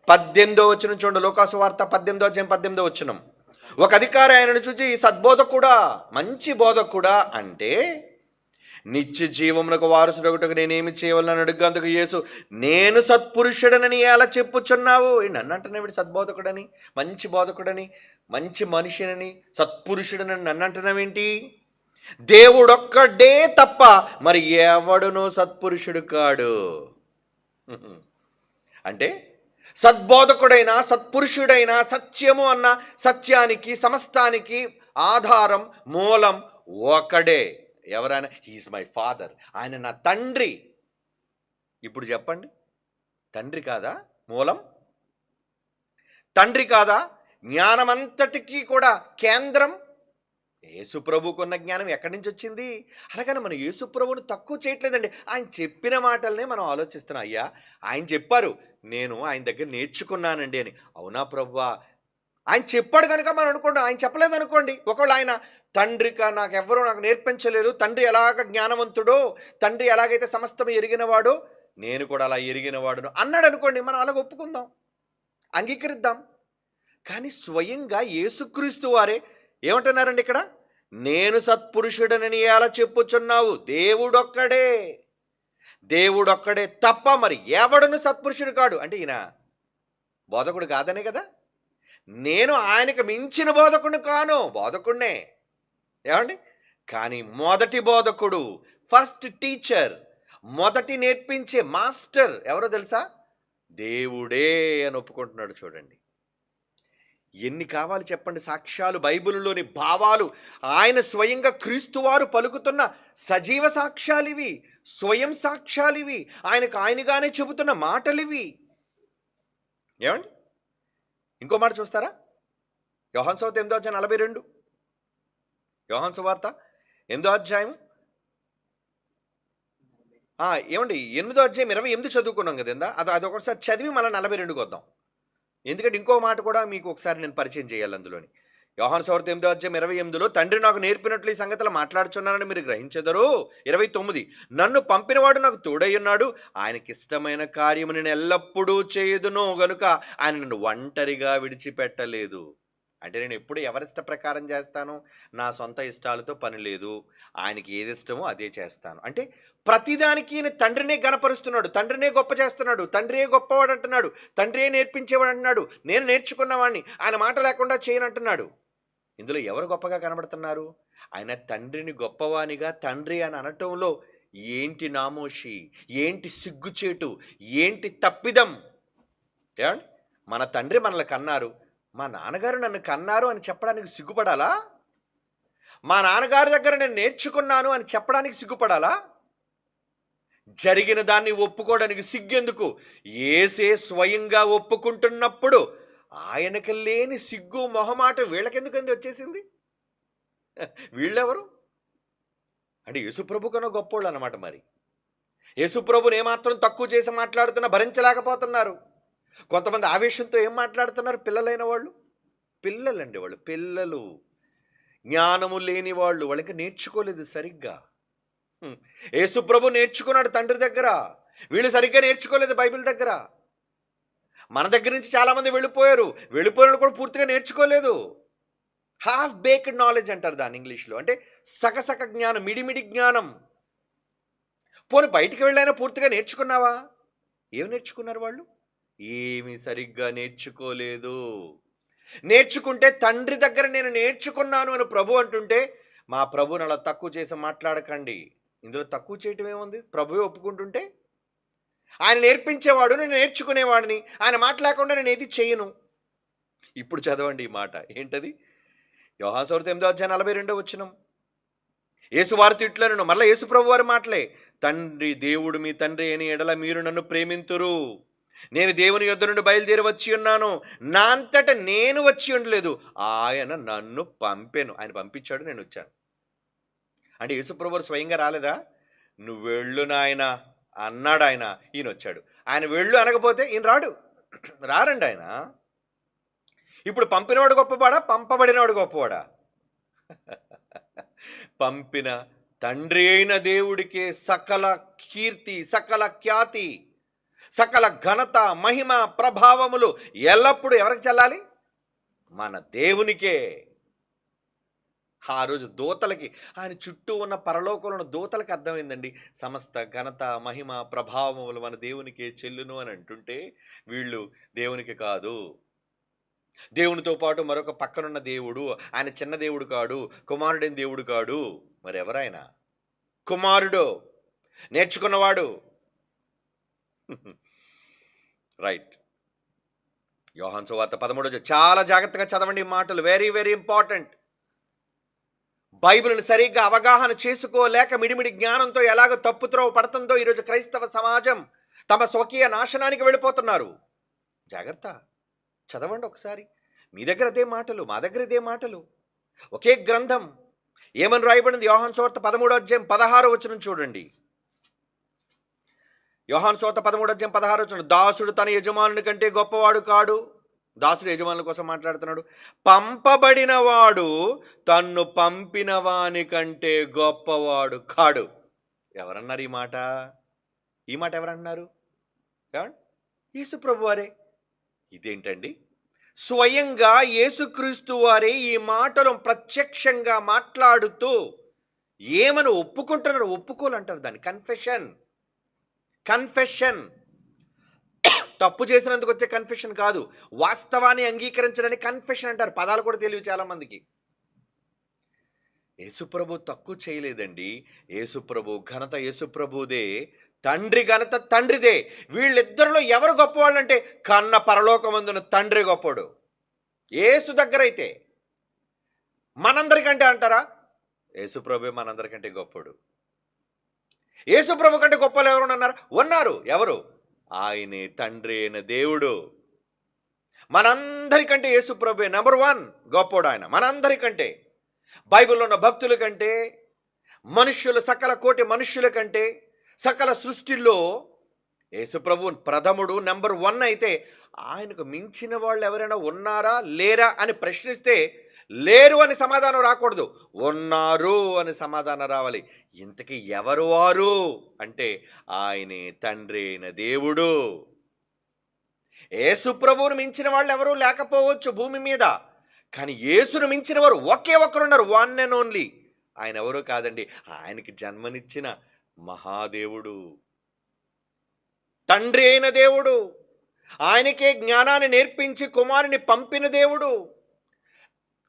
18వ వచనం చూడండి. లూకాసు వార్త 18వ అధ్యాయం 18వ వచనం. ఒక అధికారి ఆయనను చూచి సద్బోధకుడా, మంచి బోధకుడా అంటే నిత్య జీవమునకు వారసుడొకటకు నేనేమి చేయవలని అడుగందుకు యేసు నేను సత్పురుషుడనని ఎలా చెప్పుచున్నావు? నన్ను అంటున్నావు సద్బోధకుడని, మంచి బోధకుడని, మంచి మనిషినని, సత్పురుషుడనని నన్ను అంటున్నావేంటి? దేవుడొక్కడే తప్ప మరి ఎవడునో సత్పురుషుడు కాడు. అంటే సద్బోధకుడైన, సత్పురుషుడైన, సత్యము అన్న సత్యానికి సమస్తానికి ఆధారం, మూలం ఒకడే. ఎవరైనా హీఈస్ మై ఫాదర్, ఆయన నా తండ్రి. ఇప్పుడు చెప్పండి, తండ్రి కాదా మూలం? తండ్రి కాదా జ్ఞానమంతటికీ కూడా కేంద్రం? యేసుప్రభుకున్న జ్ఞానం ఎక్కడి నుంచి వచ్చింది? అలాగని మనం యేసుప్రభుని తక్కువ చేయట్లేదండి. ఆయన చెప్పిన మాటలనే మనం ఆలోచిస్తున్నాం. అయ్యా ఆయన చెప్పారు, నేను ఆయన దగ్గర నేర్చుకున్నానండి అని. అవునా ప్రభువా? ఆయన చెప్పాడు కనుక మనం అనుకోండి. ఆయన చెప్పలేదు అనుకోండి, ఒకవేళ ఆయన తండ్రిక నాకు నేర్పించలేదు, తండ్రి ఎలాగ జ్ఞానవంతుడో, తండ్రి ఎలాగైతే సమస్తం ఎరిగినవాడో నేను కూడా అలా ఎరిగినవాడును అన్నాడు అనుకోండి, మనం అలాగ ఒప్పుకుందాం, అంగీకరిద్దాం. కానీ స్వయంగా యేసుక్రీస్తు వారే ఏమంటున్నారండి ఇక్కడ? నేను సత్పురుషుడనని ఎలా చెప్పుచున్నావు? దేవుడొక్కడే, దేవుడొక్కడే తప్ప మరి ఎవడును సత్పురుషుడు కాడు. అంటే ఈయన బోధకుడు కాదనే కదా. నేను ఆయనకు మించిన బోధకుడు కాను, బోధకుడినే ఏమండి, కానీ మొదటి బోధకుడు, ఫస్ట్ టీచర్, మొదటి నేర్పించే మాస్టర్ ఎవరో తెలుసా? దేవుడే అని ఒప్పుకుంటున్నాడు. చూడండి ఎన్ని కావాలి చెప్పండి సాక్ష్యాలు, బైబిల్లోని భావాలు, ఆయన స్వయంగా క్రీస్తువారు పలుకుతున్న సజీవ సాక్ష్యాలివి, స్వయం సాక్ష్యాలివి, ఆయనగానే చెబుతున్న మాటలివి. ఏమండి, ఇంకో మాట చూస్తారా? యోహాను సువార్త 8:42, యోహాను సువార్త 8 ఏమండి 8:28 చదువుకున్నాం కదందా, అది ఒకసారి చదివి మళ్ళీ 42కి వద్దాం. ఎందుకంటే ఇంకో మాట కూడా మీకు ఒకసారి నేను పరిచయం చేయాలి అందులోని. యోహాను సువార్త 8:28 తండ్రి నాకు నేర్పినట్లు ఈ సంగతులు మాట్లాడుచున్నానని మీరు గ్రహించెదరు. 29 నన్ను పంపినవాడు నాకు తోడై ఉన్నాడు, ఆయనకి ఇష్టమైన కార్యము నేను ఎల్లప్పుడూ చేయుదును గనుక ఆయన నన్ను ఒంటరిగా విడిచిపెట్టలేదు. అంటే నేను ఎప్పుడు ఎవరిష్ట ప్రకారం చేస్తాను? నా సొంత ఇష్టాలతో పని లేదు, ఆయనకి ఏది ఇష్టమో అదే చేస్తాను. అంటే ప్రతిదానికి ఈయన తండ్రినే గణపరుస్తున్నాడు, తండ్రినే గొప్ప చేస్తున్నాడు, తండ్రియే గొప్పవాడు అంటున్నాడు, తండ్రియే నేర్పించేవాడు అంటున్నాడు, నేను నేర్చుకున్నవాడిని, ఆయన మాట లేకుండా చేయనంటున్నాడు. ఇందులో ఎవరు గొప్పగా కనబడుతున్నారు? ఆయన తండ్రిని గొప్పవానిగా తండ్రి అని అనటంలో ఏంటి నామోషి, ఏంటి సిగ్గుచేటు, ఏంటి తప్పిదం? ఏమండి, మన తండ్రి మనల్ని కన్నారు, మా నాన్నగారు నన్ను కన్నారు అని చెప్పడానికి సిగ్గుపడాలా? మా నాన్నగారి దగ్గర నేను నేర్చుకున్నాను అని చెప్పడానికి సిగ్గుపడాలా? జరిగిన దాన్ని ఒప్పుకోవడానికి సిగ్గెందుకు? యేసే స్వయంగా ఒప్పుకుంటున్నప్పుడు ఆయనకి లేని సిగ్గు మొహమాట వీళ్ళకెందుకంది వచ్చేసింది? వీళ్ళెవరు అంటే యేసుప్రభు కన్నా గొప్పోళ్ళు అన్నమాట. మరి యేసుప్రభుని ఏమాత్రం తక్కువ చేసి మాట్లాడుతున్నా భరించలేకపోతున్నారు. కొంతమంది ఆవేశంతో ఏం మాట్లాడుతున్నారు? పిల్లలైన వాళ్ళు, పిల్లలండి, వాళ్ళు పిల్లలు, జ్ఞానము లేని వాళ్ళు, వాళ్ళకి నేర్చుకోలేదు సరిగ్గా. యేసుప్రభు నేర్చుకున్నాడు తండ్రి దగ్గర, వీళ్ళు సరిగ్గా నేర్చుకోలేదు బైబిల్ దగ్గర. మన దగ్గర నుంచి చాలామంది వెళ్ళిపోయారు, వెళ్ళిపోయిన కూడా పూర్తిగా నేర్చుకోలేదు. హాఫ్ బేక్డ్ నాలెడ్జ్ అంటారు దాన్ని ఇంగ్లీష్లో. అంటే సగసగ జ్ఞానం, మిడిమిడి జ్ఞానం. పోనీ బయటికి వెళ్ళైనా పూర్తిగా నేర్చుకున్నావా? ఏం నేర్చుకున్నారు వాళ్ళు? ఏమీ సరిగ్గా నేర్చుకోలేదు. నేర్చుకుంటే తండ్రి దగ్గర నేను నేర్చుకున్నాను అని ప్రభు అంటుంటే, మా ప్రభుని అలా తక్కువ చేసి మాట్లాడకండి. ఇందులో తక్కువ చేయటం ఏముంది? ప్రభువే ఒప్పుకుంటుంటే, ఆయన నేర్పించేవాడు, నేను నేర్చుకునేవాడిని, ఆయన మాట లేకుండా నేను ఏది చేయను. ఇప్పుడు చదవండి ఈ మాట ఏంటది? యోహాను సువార్త 8:42 యేసువారితో ఇట్లనెను, మరలా యేసు ప్రభు వారి మాటలే, తండ్రి దేవుడు మీ తండ్రి అని ఎడల మీరు నన్ను ప్రేమింతురు. నేను దేవుని యొద్ద నుండి బయలుదేరి వచ్చి ఉన్నాను, నా అంతట నేను వచ్చి ఉండలేదు, ఆయన నన్ను పంపెను. ఆయన పంపించాడు, నేను వచ్చాను. అంటే యేసుప్రభువు స్వయంగా రాలేదా? నువ్వు వెళ్ళు నాయన అన్నాడు ఆయన, ఈయన వచ్చాడు. ఆయన వెళ్ళు అనకపోతే ఈయన రాడు, రారండి ఆయన. ఇప్పుడు పంపినవాడు గొప్పవాడా, పంపబడినవాడు గొప్పవాడా? పంపిన తండ్రి అయిన దేవుడికే సకల కీర్తి, సకల ఖ్యాతి, సకల ఘనత, మహిమ, ప్రభావములు ఎల్లప్పుడూ ఎవరికి చెల్లాలి? మన దేవునికే. ఆ రోజు దూతలకి, ఆయన చుట్టూ ఉన్న పరలోకంలో ఉన్న దూతలకి అర్థమైందండి, సమస్త ఘనత, మహిమ, ప్రభావములు మన దేవునికే చెల్లును అని అంటుంటే, వీళ్ళు దేవునికి కాదు, దేవునితో పాటు మరొక పక్కనున్న దేవుడు, ఆయన చిన్న దేవుడు కాడు, కుమారుడైన దేవుడు కాడు. మరి ఎవరైనా కుమారుడు, నేర్చుకున్నవాడు. రైట్. యోహాను సువార్త 13 చాలా జాగ్రత్తగా చదవండి ఈ మాటలు, వెరీ వెరీ ఇంపార్టెంట్. బైబిల్ని సరిగ్గా అవగాహన చేసుకోలేక మిడిమిడి జ్ఞానంతో ఎలాగ తప్పుత్రోవ పడుతుందో ఈరోజు క్రైస్తవ సమాజం తమ స్వకీయ నాశనానికి వెళ్ళిపోతున్నారు. జాగ్రత్త, చదవండి ఒకసారి. మీ దగ్గర అదే మాటలు, మా దగ్గర ఇదే మాటలు, ఒకే గ్రంథం. ఏమని రాయబడింది? యోహాను సువార్త 13:16 చూడండి. యోహాను సువార్త 13:16 దాసుడు తన యజమానుని కంటే గొప్పవాడు కాడు. దాసుడు యజమానుల కోసం మాట్లాడుతున్నాడు. పంపబడిన వాడు తన్ను పంపిన వాని కంటే గొప్పవాడు కాడు. ఎవరన్నారు ఈ మాట? ఈ మాట ఎవరన్నారు? యేసు ప్రభు వారే. ఇదేంటండి? స్వయంగా యేసుక్రీస్తు వారే ఈ మాటలు ప్రత్యక్షంగా మాట్లాడుతూ ఏమని ఒప్పుకుంటున్నారు? ఒప్పుకోలంటారు దాన్ని కన్ఫెషన్. కన్ఫెషన్ తప్పు చేసినందుకు వచ్చే కన్ఫెషన్ కాదు, వాస్తవాన్ని అంగీకరించడానికి కన్ఫెషన్ అంటారు. పదాలు కూడా తెలియదు చాలా మందికి. యేసుప్రభు తక్కువ చేయలేదండి. యేసుప్రభు ఘనత యేసుప్రభుదే, తండ్రి ఘనత తండ్రిదే. వీళ్ళిద్దరిలో ఎవరు గొప్పవాళ్ళు అంటే కన్న పరలోకమందున తండ్రి గొప్పడు. యేసు దగ్గర అయితే మనందరికంటే అంటారా? యేసుప్రభు మనందరికంటే గొప్పడు. యేసుప్రభు కంటే గొప్పలు ఎవరు ఉన్నారు? ఉన్నారు. ఎవరు? ఆయనే తండ్రి అయిన దేవుడు. మనందరికంటే యేసుప్రభు నెంబర్ 1 గొప్పోడు. ఆయన మనందరికంటే, బైబిల్లో ఉన్న భక్తుల కంటే, మనుష్యులు సకల కోటి మనుష్యుల కంటే, సకల సృష్టిలో యేసుప్రభు ప్రథముడు నెంబర్ 1 అయితే ఆయనకు మించిన వాళ్ళు ఎవరైనా ఉన్నారా లేరా అని ప్రశ్నిస్తే లేరు అని సమాధానం రాకూడదు, ఉన్నారు అని సమాధానం రావాలి. ఇంతకీ ఎవరు వారు అంటే ఆయనే తండ్రి అయిన దేవుడు. యేసు ప్రభువును మించిన వాళ్ళు ఎవరు లేకపోవచ్చు భూమి మీద, కానీ యేసును మించిన వారు ఒకే ఒక్కరున్నారు, 1 and only. ఆయన ఎవరో కాదండి, ఆయనకి జన్మనిచ్చిన మహాదేవుడు, తండ్రి అయిన దేవుడు. ఆయనకే జ్ఞానాన్ని నేర్పించి కుమారుని పంపిన దేవుడు,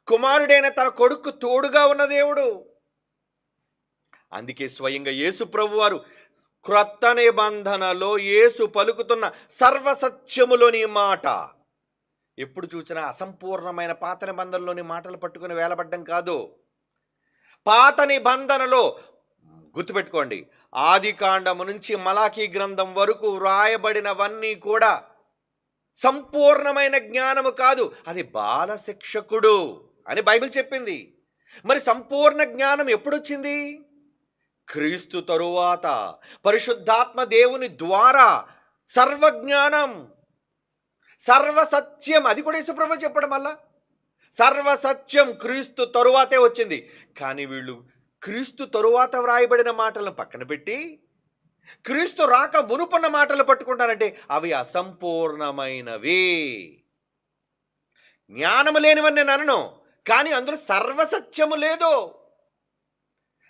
కుమారుడైన తన కొడుకు తోడుగా ఉన్న దేవుడు. అందుకే స్వయంగా యేసు ప్రభు వారు క్రొత్త నిబంధనలో యేసు పలుకుతున్న సర్వసత్యములోని మాట, ఎప్పుడు చూసినా అసంపూర్ణమైన పాత నిబంధనలోని మాటలు పట్టుకుని వేలబడ్డం కాదు. పాత నిబంధనలో గుర్తుపెట్టుకోండి, ఆది కాండము నుంచి మలాకీ గ్రంథం వరకు వ్రాయబడినవన్నీ కూడా సంపూర్ణమైన జ్ఞానము కాదు, అది బాల శిక్షకుడు అని బైబిల్ చెప్పింది. మరి సంపూర్ణ జ్ఞానం ఎప్పుడొచ్చింది? క్రీస్తు తరువాత పరిశుద్ధాత్మ దేవుని ద్వారా సర్వజ్ఞానం, సర్వసత్యం, అది కూడా యేసుప్రభు చెప్పడం వల్ల సర్వసత్యం క్రీస్తు తరువాతే వచ్చింది. కానీ వీళ్ళు క్రీస్తు తరువాత వ్రాయబడిన మాటలను పక్కన పెట్టి క్రీస్తు రాక మునుపన్న మాటలు పట్టుకుంటారంటే అవి అసంపూర్ణమైనవి, జ్ఞానము లేనివని నేను అనను, కానీ అందులో సర్వసత్యము లేదు.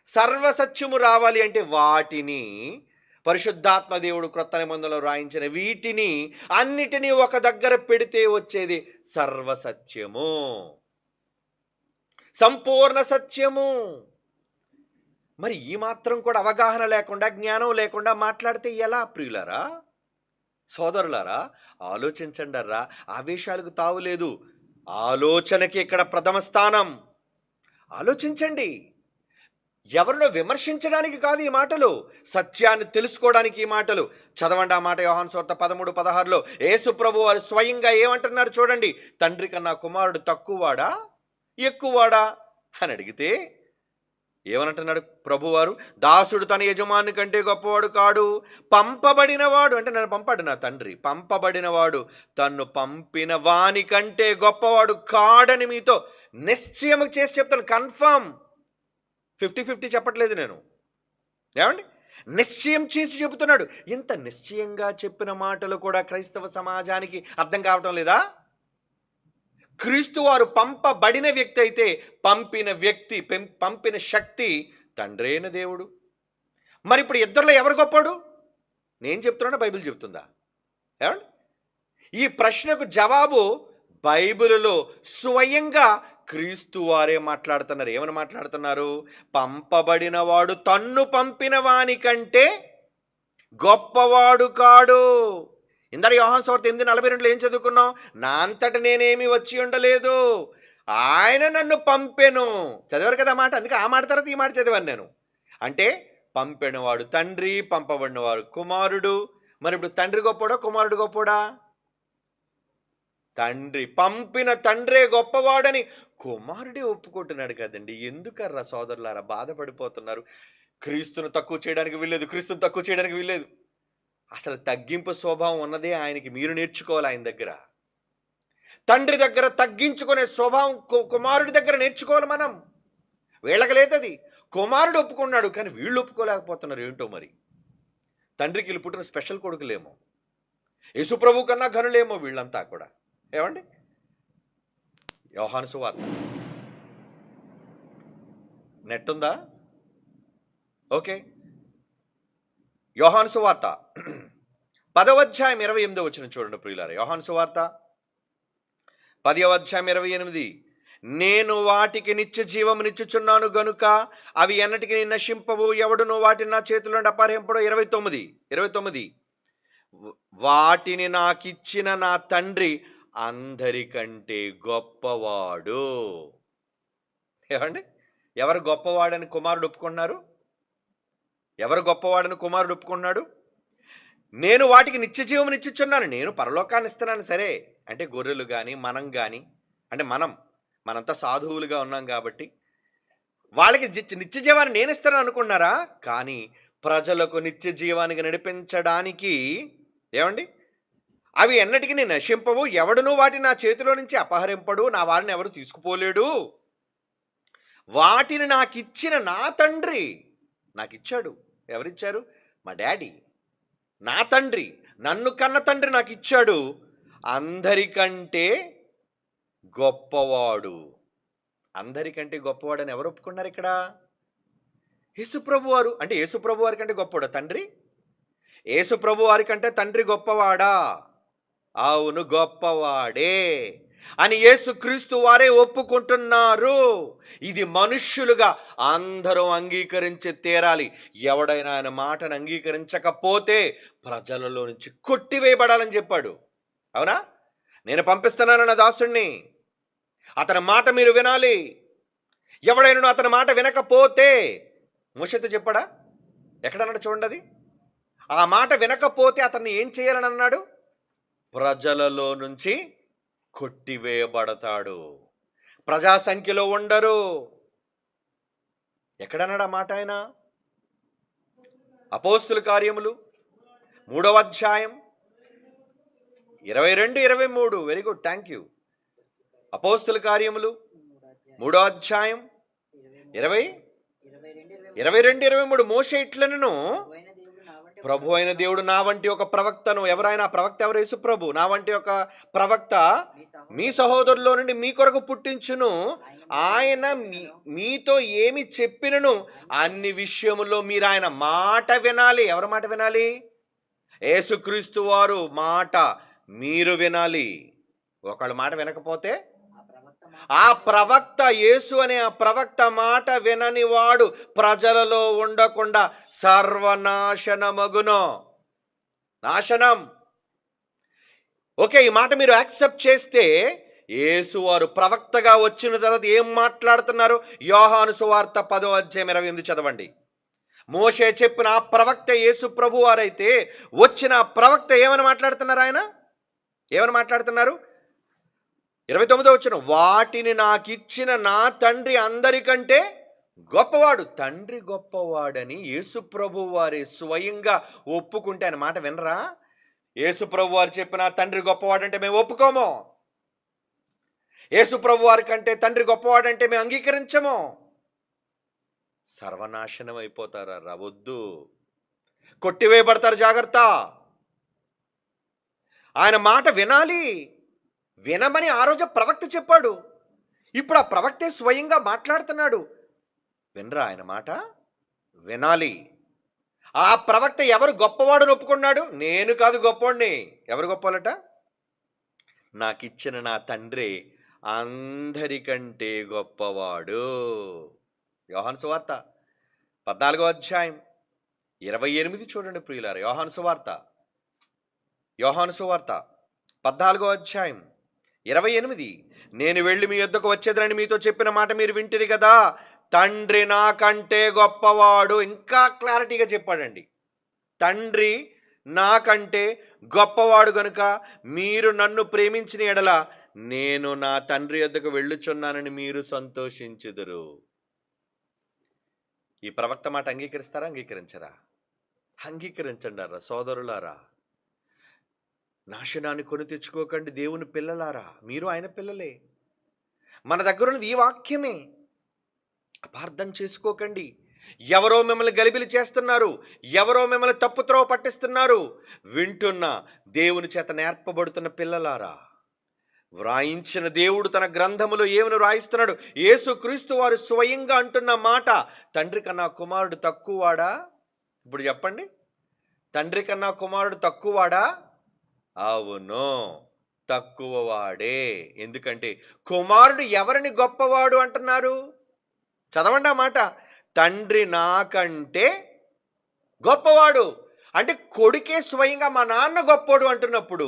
సర్వసత్యము రావాలి అంటే వాటిని పరిశుద్ధాత్మ దేవుడు క్రొత్త నిబంధనలో రాయించిన వీటిని అన్నిటినీ ఒక దగ్గర పెడితే వచ్చేది సర్వసత్యము, సంపూర్ణ సత్యము. మరి ఈ మాత్రం కూడా అవగాహన లేకుండా, జ్ఞానం లేకుండా మాట్లాడితే ఎలా ప్రియులారా, సోదరులారా? ఆలోచించండర్రా. ఆవేశాలకు తావులేదు, ఆలోచనకి ఇక్కడ ప్రథమ స్థానం. ఆలోచించండి. ఎవరినో విమర్శించడానికి కాదు ఈ మాటలు, సత్యాన్ని తెలుసుకోవడానికి ఈ మాటలు. చదవండి ఆ మాట, యోహాను సువార్త 13:16 యేసు ప్రభు వారు స్వయంగా ఏమంటున్నారు చూడండి. తండ్రి కన్నా కుమారుడు తక్కువవాడా ఎక్కువవాడా అని అడిగితే ఏమనంటున్నాడు ప్రభువారు? దాసుడు తన యజమాని కంటే గొప్పవాడు కాడు, పంపబడినవాడు అంటే నన్ను పంపాడు నా తండ్రి, పంపబడినవాడు తన్ను పంపిన వాని కంటే గొప్పవాడు కాడని మీతో నిశ్చయం చేసి చెప్తాను. కన్ఫర్మ్, 50-50 చెప్పట్లేదు నేను, ఏమండి? నిశ్చయం చేసి చెబుతున్నాడు. ఇంత నిశ్చయంగా చెప్పిన మాటలు కూడా క్రైస్తవ సమాజానికి అర్థం కావటం లేదా? క్రీస్తు వారు పంపబడిన వ్యక్తి అయితే పంపిన వ్యక్తి, పంపిన శక్తి తండ్రి అయిన దేవుడు. మరి ఇప్పుడు ఇద్దరిలో ఎవరు గొప్పవాడు? నేను చెప్తున్నా, బైబిల్ చెప్తుందా? ఏమండి? ఈ ప్రశ్నకు జవాబు బైబిలులో స్వయంగా క్రీస్తు వారే మాట్లాడుతున్నారు. ఏమని మాట్లాడుతున్నారు? పంపబడిన వాడు తన్ను పంపిన వాని కంటే గొప్పవాడు కాడు. ఇందాక యోహాను సువార్త 8:42 ఏం చదువుకున్నాం? నా అంతట నేనేమి వచ్చి ఉండలేదు, ఆయన నన్ను పంపెను. చదివారు కదా మాట. అందుకే ఆ మాట తర్వాత ఈ మాట చదివాను నేను. అంటే పంపెనవాడు తండ్రి, పంపబడినవాడు కుమారుడు. మరి ఇప్పుడు తండ్రి గొప్పోడా, కుమారుడు గొప్పోడా? తండ్రి. పంపిన తండ్రే గొప్పవాడని కుమారుడే ఒప్పుకుంటున్నాడు కదండి. ఎందుకర్రా సోదరులారా బాధపడిపోతున్నారు? క్రీస్తును తక్కువ చేయడానికి వీల్లేదు, క్రీస్తును తక్కువ చేయడానికి వీల్లేదు. అసలు తగ్గింపు స్వభావం ఉన్నదే ఆయనకి. మీరు నేర్చుకోవాలి ఆయన దగ్గర. తండ్రి దగ్గర తగ్గించుకునే స్వభావం కుమారుడి దగ్గర నేర్చుకోవాలి మనం. వీళ్ళకి లేదది. కుమారుడు ఒప్పుకున్నాడు, కానీ వీళ్ళు ఒప్పుకోలేకపోతున్నారు. ఏంటో మరి. తండ్రికి వీళ్ళు పుట్టిన స్పెషల్ కొడుకులేమో, యేసుప్రభు కన్నా ఘనులేమో వీళ్ళంతా కూడా. ఏమండి? యోహాను సువార్త నెట్ ఉందా? ఓకే. యోహాను సువార్త 10వ అధ్యాయం 28వ వచనం చూడండి ప్రియులారా. యోహాను సువార్త 10వ అధ్యాయం 28. నేను వాటికి నిత్య జీవమునిచ్చుచున్నాను గనుక అవి ఎన్నటికి నశింపవు, ఎవడును వాటిని నా చేతుల్లో నుండి అపహరింపడు. 29 వాటిని నాకిచ్చిన నా తండ్రి అందరికంటే గొప్పవాడు. ఏమండి? ఎవరు గొప్పవాడని కుమారుడు ఒప్పుకున్నారు? ఎవరు గొప్పవాడని కుమారుడు ఒప్పుకున్నాడు? నేను వాటికి నిత్య జీవం ఇచ్చుచున్నాను, నేను పరలోకాన్ని ఇస్తున్నాను. సరే, అంటే గొర్రెలు కానీ మనం కానీ, అంటే మనంతా సాధువులుగా ఉన్నాం కాబట్టి వాళ్ళకి నిత్య జీవాన్ని నేను ఇస్తాను అనుకున్నారా? కానీ ప్రజలకు నిత్య జీవానికి నడిపించడానికి ఏమండి అవి ఎన్నటికీ నేను నశింపవు, ఎవడును వాటిని నా చేతిలో నుంచి అపహరింపడు, నా వారిని ఎవరు తీసుకుపోలేడు. వాటిని నాకిచ్చిన నా తండ్రి నాకిచ్చాడు. ఎవరిచ్చారు? మా డాడీ, నా తండ్రి, నన్ను కన్న తండ్రి నాకు ఇచ్చాడు. అందరికంటే గొప్పవాడు. అందరికంటే గొప్పవాడని ఎవరు ఒప్పుకున్నారు ఇక్కడ? యేసుప్రభు వారు. అంటే యేసుప్రభు వారి కంటే గొప్పవాడా తండ్రి? యేసుప్రభు వారి కంటే తండ్రి గొప్పవాడా? అవును, గొప్పవాడే అని యేసుక్రీస్తు వారే ఒప్పుకుంటున్నారు. ఇది మనుష్యులుగా అందరూ అంగీకరించి తీరాలి. ఎవడైనా ఆయన మాటను అంగీకరించకపోతే ప్రజలలో నుంచి కొట్టివేయబడాలని చెప్పాడు. అవునా? నేను పంపిస్తున్నాను నా దాసుడిని, అతని మాట మీరు వినాలి. ఎవడైనా అతని మాట వినకపోతే, మోషేతో చెప్పాడా? ఎక్కడన్నాడు చూడండి. అది ఆ మాట వినకపోతే అతన్ని ఏం చేయాలని అన్నాడు? ప్రజలలో నుంచి కొట్టివేయబడతాడు, ప్రజా సంఖ్యలో ఉండరు. ఎక్కడన్నాడు ఆ మాట ఆయన? అపోస్తుల కార్యములు 3వ అధ్యాయం 22-23. Very good, thank you. అపోస్తుల కార్యములు 3వ అధ్యాయం 22-23. మోషే ఇట్లనెను, ప్రభు అయిన దేవుడు నా వంటి ఒక ప్రవక్తను. ఎవరైనా ప్రవక్త ఎవరు? యేసు ప్రభు. నా వంటి ఒక ప్రవక్త మీ సహోదరులో నుండి మీ కొరకు పుట్టించును. ఆయన మీతో ఏమి చెప్పినను అన్ని విషయములో మీరు ఆయన మాట వినాలి. ఎవరి మాట వినాలి? యేసుక్రీస్తు వారు మాట మీరు వినాలి. ఒకళ్ళ మాట వినకపోతే ఆ ప్రవక్త, యేసు అనే ఆ ప్రవక్త మాట వినని వాడు ప్రజలలో ఉండకుండా సర్వనాశనమగును. నాశనం. ఓకే, ఈ మాట మీరు యాక్సెప్ట్ చేస్తే యేసు వారు ప్రవక్తగా వచ్చిన తర్వాత ఏం మాట్లాడుతున్నారు? యోహాను సువార్త 10వ అధ్యాయం 28 చదవండి. మోషే చెప్పిన ఆ ప్రవక్త యేసు ప్రభు వారైతే వచ్చిన ప్రవక్త ఏమని మాట్లాడుతున్నారు? ఆయన ఏమని మాట్లాడుతున్నారు? 29వ వచనం, వాటిని నాకిచ్చిన నా తండ్రి అందరికంటే గొప్పవాడు. తండ్రి గొప్పవాడని యేసు ప్రభు వారే స్వయంగా ఒప్పుకుంటే ఆయన మాట వినరా? యేసు ప్రభు వారు చెప్పిన తండ్రి గొప్పవాడంటే మేము ఒప్పుకోము. యేసు ప్రభు వారి కంటే తండ్రి గొప్పవాడంటే మేము అంగీకరించము. సర్వనాశనం అయిపోతారా? వద్దు, కొట్టివేయబడతారు. జాగ్రత్త. ఆయన మాట వినాలి. వినమని ఆ రోజు ప్రవక్త చెప్పాడు. ఇప్పుడు ఆ ప్రవక్తే స్వయంగా మాట్లాడుతున్నాడు. వినరా ఆయన మాట? వినాలి. ఆ ప్రవక్త ఎవరు గొప్పవాడు ఒప్పుకున్నాడు? నేను కాదు గొప్పవాడిని. ఎవరు గొప్పవాళ్ళట? నాకిచ్చిన నా తండ్రి అందరికంటే గొప్పవాడు. యోహాను సువార్త 14వ అధ్యాయం 28 చూడండి ప్రియులారా. యోహాను సువార్త యోహాను సువార్త 14 అధ్యాయం 28, నేను వెళ్ళి మీ యొద్దకు వచ్చేదనని మీతో చెప్పిన మాట మీరు వింటిరి కదా, తండ్రి నాకంటే గొప్పవాడు. ఇంకా క్లారిటీగా చెప్పాడండి. తండ్రి నాకంటే గొప్పవాడు గనుక మీరు నన్ను ప్రేమించిన ఎడల నేను నా తండ్రి యొద్దకు వెళ్ళుచున్నానని మీరు సంతోషించుదురు. ఈ ప్రవక్త మాట అంగీకరిస్తారా, అంగీకరించరా? అంగీకరించండి అరా సోదరులారా. నాశనాన్ని కొని తెచ్చుకోకండి దేవుని పిల్లలారా, మీరు ఆయన పిల్లలే. మన దగ్గర ఉన్నది ఈ వాక్యమే. అపార్థం చేసుకోకండి. ఎవరో మిమ్మల్ని గలిబిలి చేస్తున్నారు, ఎవరో మిమ్మల్ని తప్పుత్రోవ పట్టిస్తున్నారు. వింటున్న దేవుని చేత నేర్పబడుతున్న పిల్లలారా, వ్రాయించిన దేవుడు తన గ్రంథములో ఏమని వ్రాయిస్తున్నాడు? యేసుక్రీస్తు వారు స్వయంగా అంటున్న మాట, తండ్రి కన్నా కుమారుడు తక్కువవాడా? ఇప్పుడు చెప్పండి, తండ్రి కన్నా కుమారుడు తక్కువవాడా? అవును, తక్కువవాడే. ఎందుకంటే కుమారుడు ఎవరిని గొప్పవాడు అంటున్నారు? చదవండి ఆ మాట. తండ్రి నాకంటే గొప్పవాడు అంటే కొడుకే స్వయంగా మా నాన్న గొప్పోడు అంటున్నప్పుడు,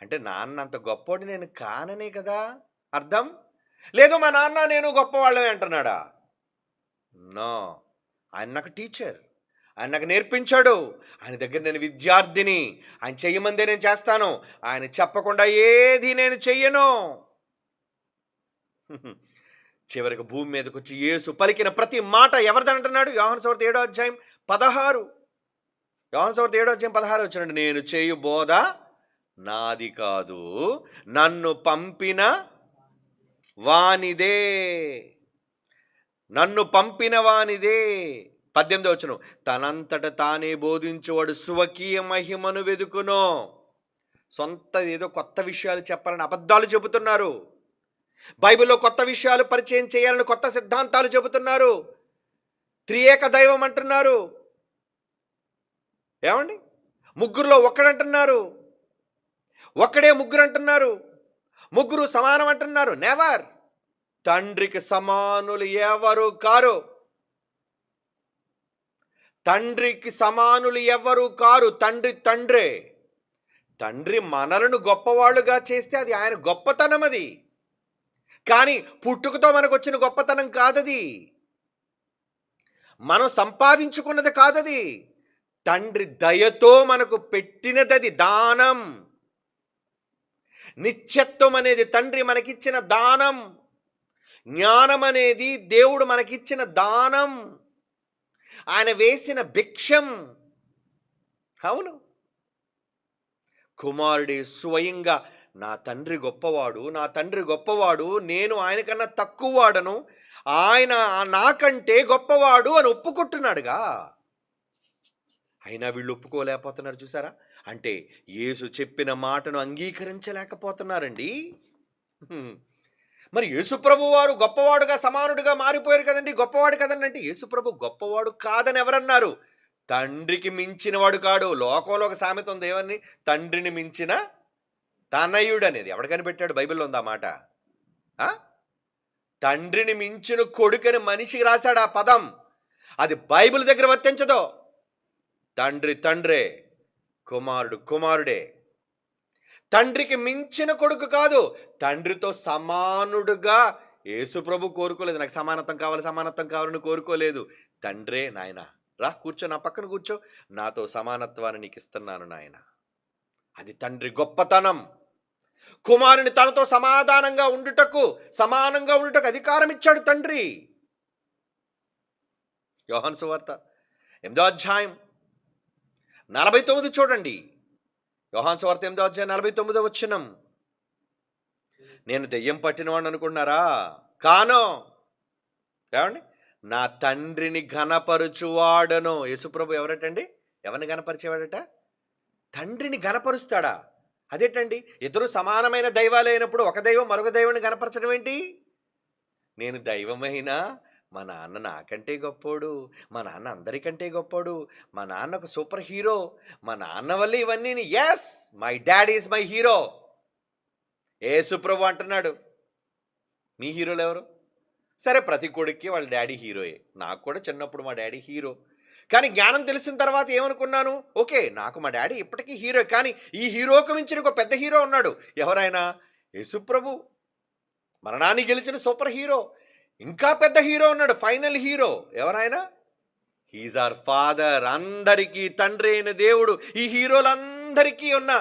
అంటే నాన్న అంత గొప్పోడు నేను కాననే కదా అర్థం. లేదు మా నాన్న నేను గొప్పవాళ్ళమే అంటున్నాడా? నో, ఆయన నాకు టీచర్, ఆయన నాకు నేర్పించాడు. ఆయన దగ్గర నేను విద్యార్థిని. ఆయన చెయ్యమందే నేను చేస్తాను, ఆయన చెప్పకుండా ఏది నేను చెయ్యను. చివరికి భూమి మీదకి వచ్చి యేసు పలికిన ప్రతి మాట ఎవరిదని అంటున్నాడు? యోహాను సువార్త 7 అధ్యాయం 16. యోహాను సువార్త 7 అధ్యాయం 16 వచ్చినాడు, నేను చేయు బోధ నాది కాదు, నన్ను పంపిన వానిదే. నన్ను పంపిన వానిదే. 18 వచనం, తనంతట తానే బోధించువాడు స్వకీయ మహిమను వెదుకును. సొంత ఏదో కొత్త విషయాలు చెప్పాలని అబద్ధాలు చెబుతున్నారు. బైబిల్లో కొత్త విషయాలు పరిచయం చేయాలని కొత్త సిద్ధాంతాలు చెబుతున్నారు. త్రియేక దైవం అంటున్నారు. ఏమండి, ముగ్గురులో ఒక్కడంటున్నారు, ఒక్కడే ముగ్గురు అంటున్నారు, ముగ్గురు సమానం అంటున్నారు. నెవర్. తండ్రికి సమానులు ఎవరు కారు. తండ్రికి సమానులు ఎవరు కారు. తండ్రి తండ్రే. తండ్రి మనలను గొప్పవాళ్ళుగా చేస్తే అది ఆయన గొప్పతనం. అది కానీ పుట్టుకతో మనకు వచ్చిన గొప్పతనం కాదది, మనం సంపాదించుకున్నది కాదది. తండ్రి దయతో మనకు పెట్టినది దానం. నిత్యత్వం అనేది తండ్రి మనకిచ్చిన దానం. జ్ఞానం అనేది దేవుడు మనకిచ్చిన దానం, ఆయన వేసిన భిక్షం. అవును, కుమారుడే స్వయంగా నా తండ్రి గొప్పవాడు, నా తండ్రి గొప్పవాడు, నేను ఆయనకన్నా తక్కువ వాడను, ఆయన నాకంటే గొప్పవాడు అని ఒప్పుకుంటున్నాడుగా. అయినా వీళ్ళు ఒప్పుకోలేకపోతున్నారు. చూసారా? అంటే యేసు చెప్పిన మాటను అంగీకరించలేకపోతున్నారండి. మరి యేసుప్రభు వారు గొప్పవాడుగా సమానుడిగా మారిపోయారు కదండి, గొప్పవాడు కదండి. అంటే యేసుప్రభు గొప్పవాడు కాదని ఎవరన్నారు? తండ్రికి మించిన వాడు కాడు. లోకంలో ఒక సామెత ఉంది, ఏమని? తండ్రిని మించిన తనయుడు అనేది. ఎవడు కనిపెట్టాడు? బైబిల్లో ఉందా మాట? తండ్రిని మించిన కొడుకని మనిషికి రాశాడు ఆ పదం. అది బైబిల్ దగ్గర వర్తించదు. తండ్రి తండ్రే, కుమారుడు కుమారుడే. తండ్రికి మించిన కొడుకు కాదు, తండ్రితో సమానుడుగా యేసుప్రభు కోరుకోలేదు. నాకు సమానత్వం కావాలి, సమానత్వం కావాలని కోరుకోలేదు. తండ్రే, నాయన రా కూర్చో, నా పక్కన కూర్చో, నాతో సమానత్వాన్ని నీకు ఇస్తున్నాను నాయన. అది తండ్రి గొప్పతనం. కుమారుని తనతో సమానంగా ఉండుటకు అధికారం ఇచ్చాడు తండ్రి. యోహాను సువార్త 8 అధ్యాయం 49 చూడండి. యోహాను సువార్త 8 అధ్యాయం 49 వచనం, నేను దెయ్యం పట్టినవాడిని అనుకుంటున్నారా? కాను. ఏమండి, నా తండ్రిని ఘనపరుచువాడను. యేసుప్రభు ఎవరటండి? ఎవరిని ఘనపరిచేవాడట? తండ్రిని ఘనపరుస్తాడా? అదేంటండి? ఇద్దరు సమానమైన దైవాలు అయినప్పుడు ఒక దైవం మరొక దైవాన్ని ఘనపరచడం ఏంటి? నేను దైవమైనా మా నాన్న నాకంటే గొప్పోడు, మా నాన్న అందరికంటే గొప్పోడు, మా నాన్న ఒక సూపర్ హీరో, మా నాన్న వల్ల ఇవన్నీ. Yes, my dad is my hero. యేసుప్రభు అంటున్నాడు, మీ హీరోలు ఎవరు? సరే, ప్రతి కొడుక్కి వాళ్ళ డాడీ హీరోయే. నాకు కూడా చిన్నప్పుడు మా డాడీ హీరో. కానీ జ్ఞానం తెలిసిన తర్వాత ఏమనుకున్నాను, ఓకే నాకు మా డాడీ ఇప్పటికీ హీరో, కానీ ఈ హీరోకు మించిన ఒక పెద్ద హీరో ఉన్నాడు. ఎవరైనా? యేసుప్రభు. మరణాన్ని గెలిచిన సూపర్ హీరో. ఇంకా పెద్ద హీరో ఉన్నాడు, ఫైనల్ హీరో. ఎవరైనా? His or father. అందరికీ తండ్రి అయిన దేవుడు, ఈ హీరోలందరికీ ఉన్న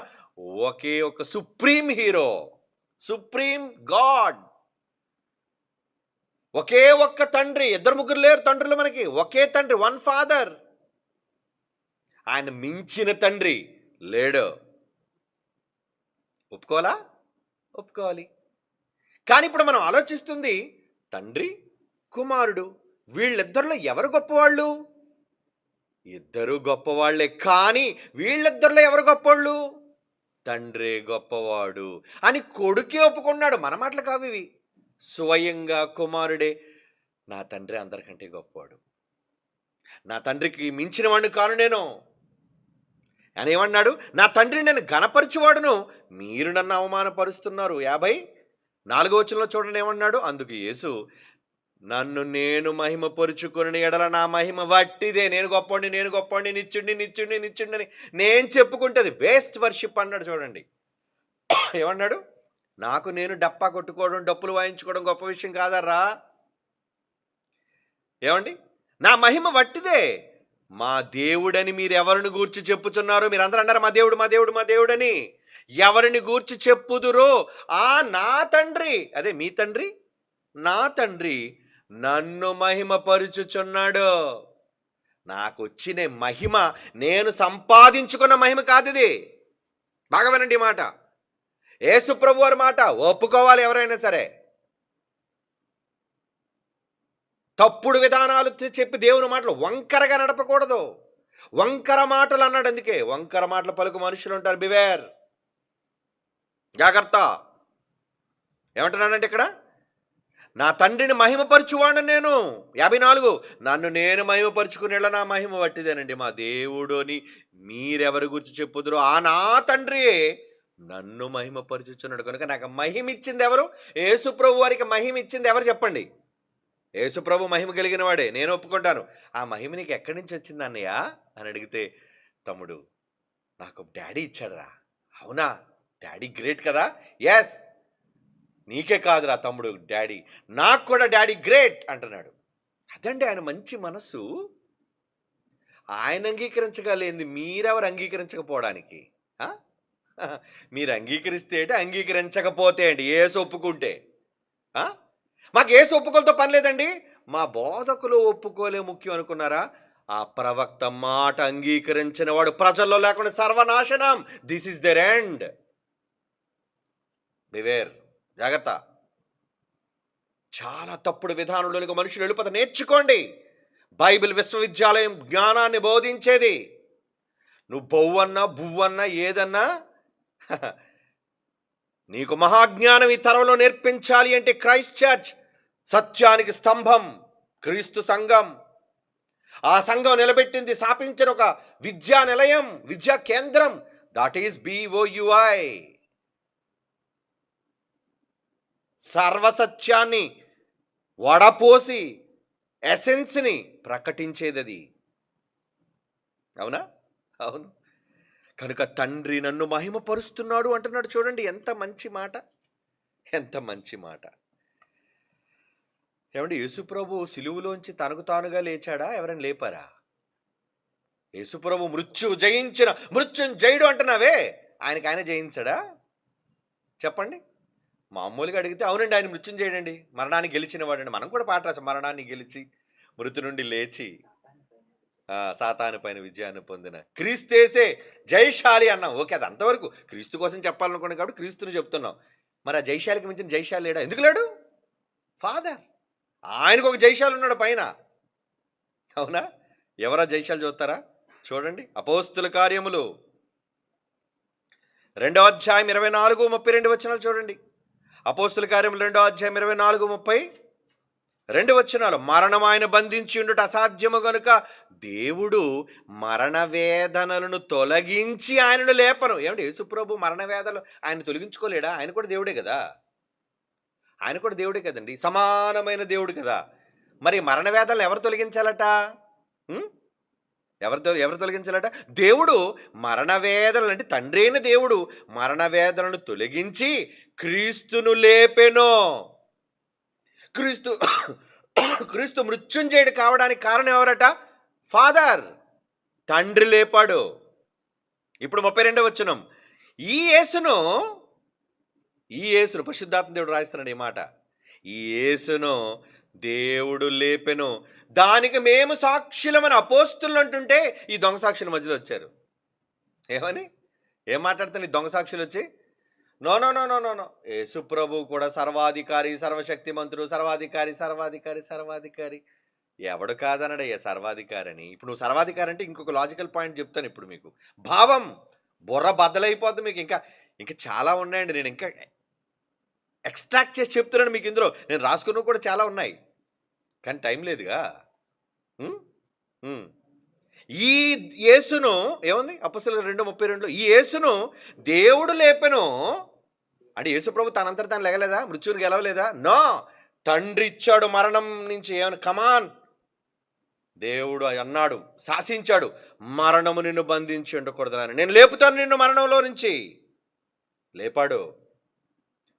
ఒకే ఒక సుప్రీం హీరో, సుప్రీం గాడ్. ఒకే ఒక్క తండ్రి. ఇద్దరు ముగ్గురు లేరు తండ్రులు మనకి, ఒకే తండ్రి, వన్ ఫాదర్. ఆయన మించిన తండ్రి లేడు. ఒప్పుకోవాలా? ఒప్పుకోవాలి. కానీ ఇప్పుడు మనం ఆలోచిస్తుంది తండ్రి కుమారుడు, వీళ్ళిద్దరిలో ఎవరు గొప్పవాళ్ళు? ఇద్దరు గొప్పవాళ్లే, కానీ వీళ్ళిద్దరిలో ఎవరు గొప్పవాళ్ళు? తండ్రే గొప్పవాడు అని కొడుకే ఒప్పుకున్నాడు. మన మాటలు కావు ఇవి, స్వయంగా కుమారుడే నా తండ్రి అందరికంటే గొప్పవాడు, నా తండ్రికి మించిన వాడిని కాను నేను అని ఏమన్నాడు? నా తండ్రిని నేను ఘనపరచువాడును, మీరు నన్ను అవమానపరుస్తున్నారు. 54వ వచనంలో చూడండి ఏమన్నాడు? అందుకు యేసు, నన్ను నేను మహిమపరుచుకుని ఎడల నా మహిమ వట్టిదే. నేను గొప్పండి, నేను గొప్పండి, నిత్యుడిని నిత్యుడిని నిత్యుడిని అని నేను చెప్పుకుంటుంది వేస్ట్ వర్షిప్ అన్నాడు. చూడండి ఏమన్నాడు? నాకు నేను డప్పా కొట్టుకోవడం, డప్పులు వాయించుకోవడం గొప్ప విషయం కాదర్రా. ఏమండి? నా మహిమ వట్టిదే. మా దేవుడని మీరు ఎవరిని గూర్చి చెప్పుచున్నారు? మీరు అందరూ అన్నారు మా దేవుడు మా దేవుడు మా దేవుడని. ఎవరిని గూర్చి చెప్పుదురో ఆ నా తండ్రి, అదే మీ తండ్రి, నా తండ్రి నన్ను మహిమపరుచుచున్నాడు. నాకు వచ్చిన మహిమ నేను సంపాదించుకున్న మహిమ కాదు ఇది. బాగా వినండి మాట, యేసు ప్రభు వారి మాట ఒప్పుకోవాలి ఎవరైనా సరే. తప్పుడు విధానాలు చెప్పి దేవుని మాటలు వంకరగా నడపకూడదు. వంకర మాటలు అన్నాడు, అందుకే వంకర మాటలు పలుకు మనుషులు ఉంటారు, బివేర్, జాగ్రత్త. ఏమంటున్నానంటే ఇక్కడ, నా తండ్రిని మహిమపరచువాడు నేను. 54, నన్ను నేను మహిమపరుచుకునేలా నా మహిమ వట్టిదేనండి. మా దేవుడు అని మీరెవరి గురించి చెప్పుదురో ఆ నా తండ్రి నన్ను మహిమపరుచుచున్నాడు. కనుక నాకు మహిమ ఇచ్చింది ఎవరు? యేసు ప్రభు వారికి మహిమ ఇచ్చింది ఎవరు చెప్పండి? యేసు ప్రభు మహిమ కలిగిన వాడే, నేను ఒప్పుకుంటాను. ఆ మహిమ నీకు ఎక్కడి నుంచి వచ్చింది అన్నయ్య అని అడిగితే, తమ్ముడు నాకు డాడీ ఇచ్చాడురా. అవునా? డాడీ గ్రేట్ కదా? ఎస్, నీకే కాదురా తమ్ముడు డాడీ, నాకు కూడా డాడీ గ్రేట్ అంటున్నాడు. అదండి ఆయన మంచి మనసు. ఆయన అంగీకరించగలేంది మీరెవరు అంగీకరించకపోవడానికి? మీరు అంగీకరిస్తే ఏంటి, అంగీకరించకపోతే ఏంటి? ఏసు ఒప్పుకుంటే మాకు ఏసు ఒప్పుకోలతో పని లేదండి. మా బోధకులు ఒప్పుకోలే ముఖ్యం అనుకున్నారా? ఆ ప్రవక్త మాట అంగీకరించిన వాడు ప్రజల్లో లేకుండా సర్వనాశనం. This is the end. Beware, జాగ్రత్త. చాలా తప్పుడు విధానంలోనికి మనుషులు వెళ్ళిపోతే నేర్చుకోండి. బైబిల్ విశ్వవిద్యాలయం జ్ఞానాన్ని బోధించేది. నువ్వు బొవ్వన్నా బువ్వన్నా ఏదన్నా నీకు మహాజ్ఞానం ఈ తరంలో నేర్పించాలి అంటే క్రైస్ట్ చర్చ్ సత్యానికి స్తంభం, క్రీస్తు సంఘం. ఆ సంఘం నిలబెట్టింది, స్థాపించిన ఒక విద్యా నిలయం, విద్యా కేంద్రం, దట్ ఈస్ BOUI. సర్వసత్యాన్ని వడపోసి ఎసెన్స్ని ప్రకటించేది అది. అవునా? అవును. కనుక తండ్రి నన్ను మహిమపరుస్తున్నాడు అంటున్నాడు. చూడండి ఎంత మంచి మాట, ఎంత మంచి మాట. ఏమండి, యేసుప్రభు సిలువులోంచి తనకు తానుగా లేచాడా? ఎవరైనా లేపారా? యేసుప్రభు మృత్యుంజయుడు అంటున్నావే, ఆయనకి ఆయన జయించాడా? చెప్పండి. మామూలుగా అడిగితే అవునండి ఆయన మృత్యుంజయుడండి, మరణాన్ని గెలిచిన వాడండి. మనం కూడా పాట రాసాం, మరణాన్ని గెలిచి మృతి నుండి లేచి సాతాను పైన విజయాన్ని పొందిన క్రీస్తేసే జయశాలి అన్నాం. ఓకే, అది అంతవరకు క్రీస్తు కోసం చెప్పాలనుకున్నాం కాబట్టి క్రీస్తుని చెప్తున్నాం. మరి ఆ జయశాలికి మించిన జయశాలి లేడా? ఎందుకు లేడు? ఫాదర్. ఆయనకు ఒక జయశాలి ఉన్నాడు పైన. అవునా? ఎవరా జయశాలి చూస్తారా? చూడండి, అపోస్తుల కార్యములు 2వ అధ్యాయం 24, 32 వచనాలు చూడండి. అపోస్తుల కార్యములు 2వ అధ్యాయం 24, 32 వచనాలు. మరణం ఆయన బంధించి ఉండుట అసాధ్యము గనుక దేవుడు మరణ వేదనలను తొలగించి ఆయనను లేపను. ఏమంటే యేసుప్రభు మరణ వేదనలు ఆయన తొలగించుకోలేడా? ఆయన కూడా దేవుడే కదా, ఆయన కూడా దేవుడే కదండి, సమానమైన దేవుడు కదా. మరి మరణ వేదనలు ఎవరు తొలగించాలట? ఎవరు తొలగించాలట? దేవుడు మరణ వేదనలు, అంటే తండ్రి అయిన దేవుడు మరణ వేదనలను తొలగించి క్రీస్తును లేపెను. క్రీస్తు క్రీస్తు మృత్యుంజయుడు కావడానికి కారణం ఎవరట? ఫాదర్, తండ్రి లేపాడు. ఇప్పుడు 32వ వచనం, ఈ యేసును పరిశుద్ధాత్మ దేవుడు రాయిస్తున్నాడు ఈ మాట. ఈ యేసును దేవుడు లేపెను, దానికి మేము సాక్షులమని అపోస్తులు అంటుంటే ఈ దొంగ సాక్షుల మధ్యలో వచ్చారు. ఏం మాట్లాడుతున్నారు ఈ దొంగ సాక్షులు వచ్చి? No no no no no no Yesu ప్రభు కూడా సర్వాధికారి, సర్వశక్తిమంతుడు, సర్వాధికారి. ఎవడు కాదనడయ్యా సర్వాధికారి అని. ఇప్పుడు నువ్వు సర్వాధికారి అంటే ఇంకొక లాజికల్ పాయింట్ చెప్తాను ఇప్పుడు మీకు. భావం బుర్ర బద్దలైపోద్ది మీకు. ఇంకా చాలా ఉన్నాయండి, నేను ఇంకా ఎక్స్ట్రాక్ట్ చేసి చెప్తున్నాను మీకు. ఇందులో నేను రాసుకున్నవి కూడా చాలా ఉన్నాయి, కానీ టైం లేదుగా. ఈ యేసును ఏముంది అపోస్తలుల 2:32, ఈ యేసును దేవుడు లేపెను అంటే యేసు ప్రభు తనంతట తాను లెగలేదా? మృత్యువుని గెలవలేదా? నో, తండ్రి ఇచ్చాడు మరణం నుంచి. ఏమన్నా కమాన్, దేవుడు అన్నాడు, శాసించాడు, మరణము నిన్ను బంధించి ఉండకూడదని, నేను లేపుతాను నిన్ను మరణంలో నుంచి. లేపాడు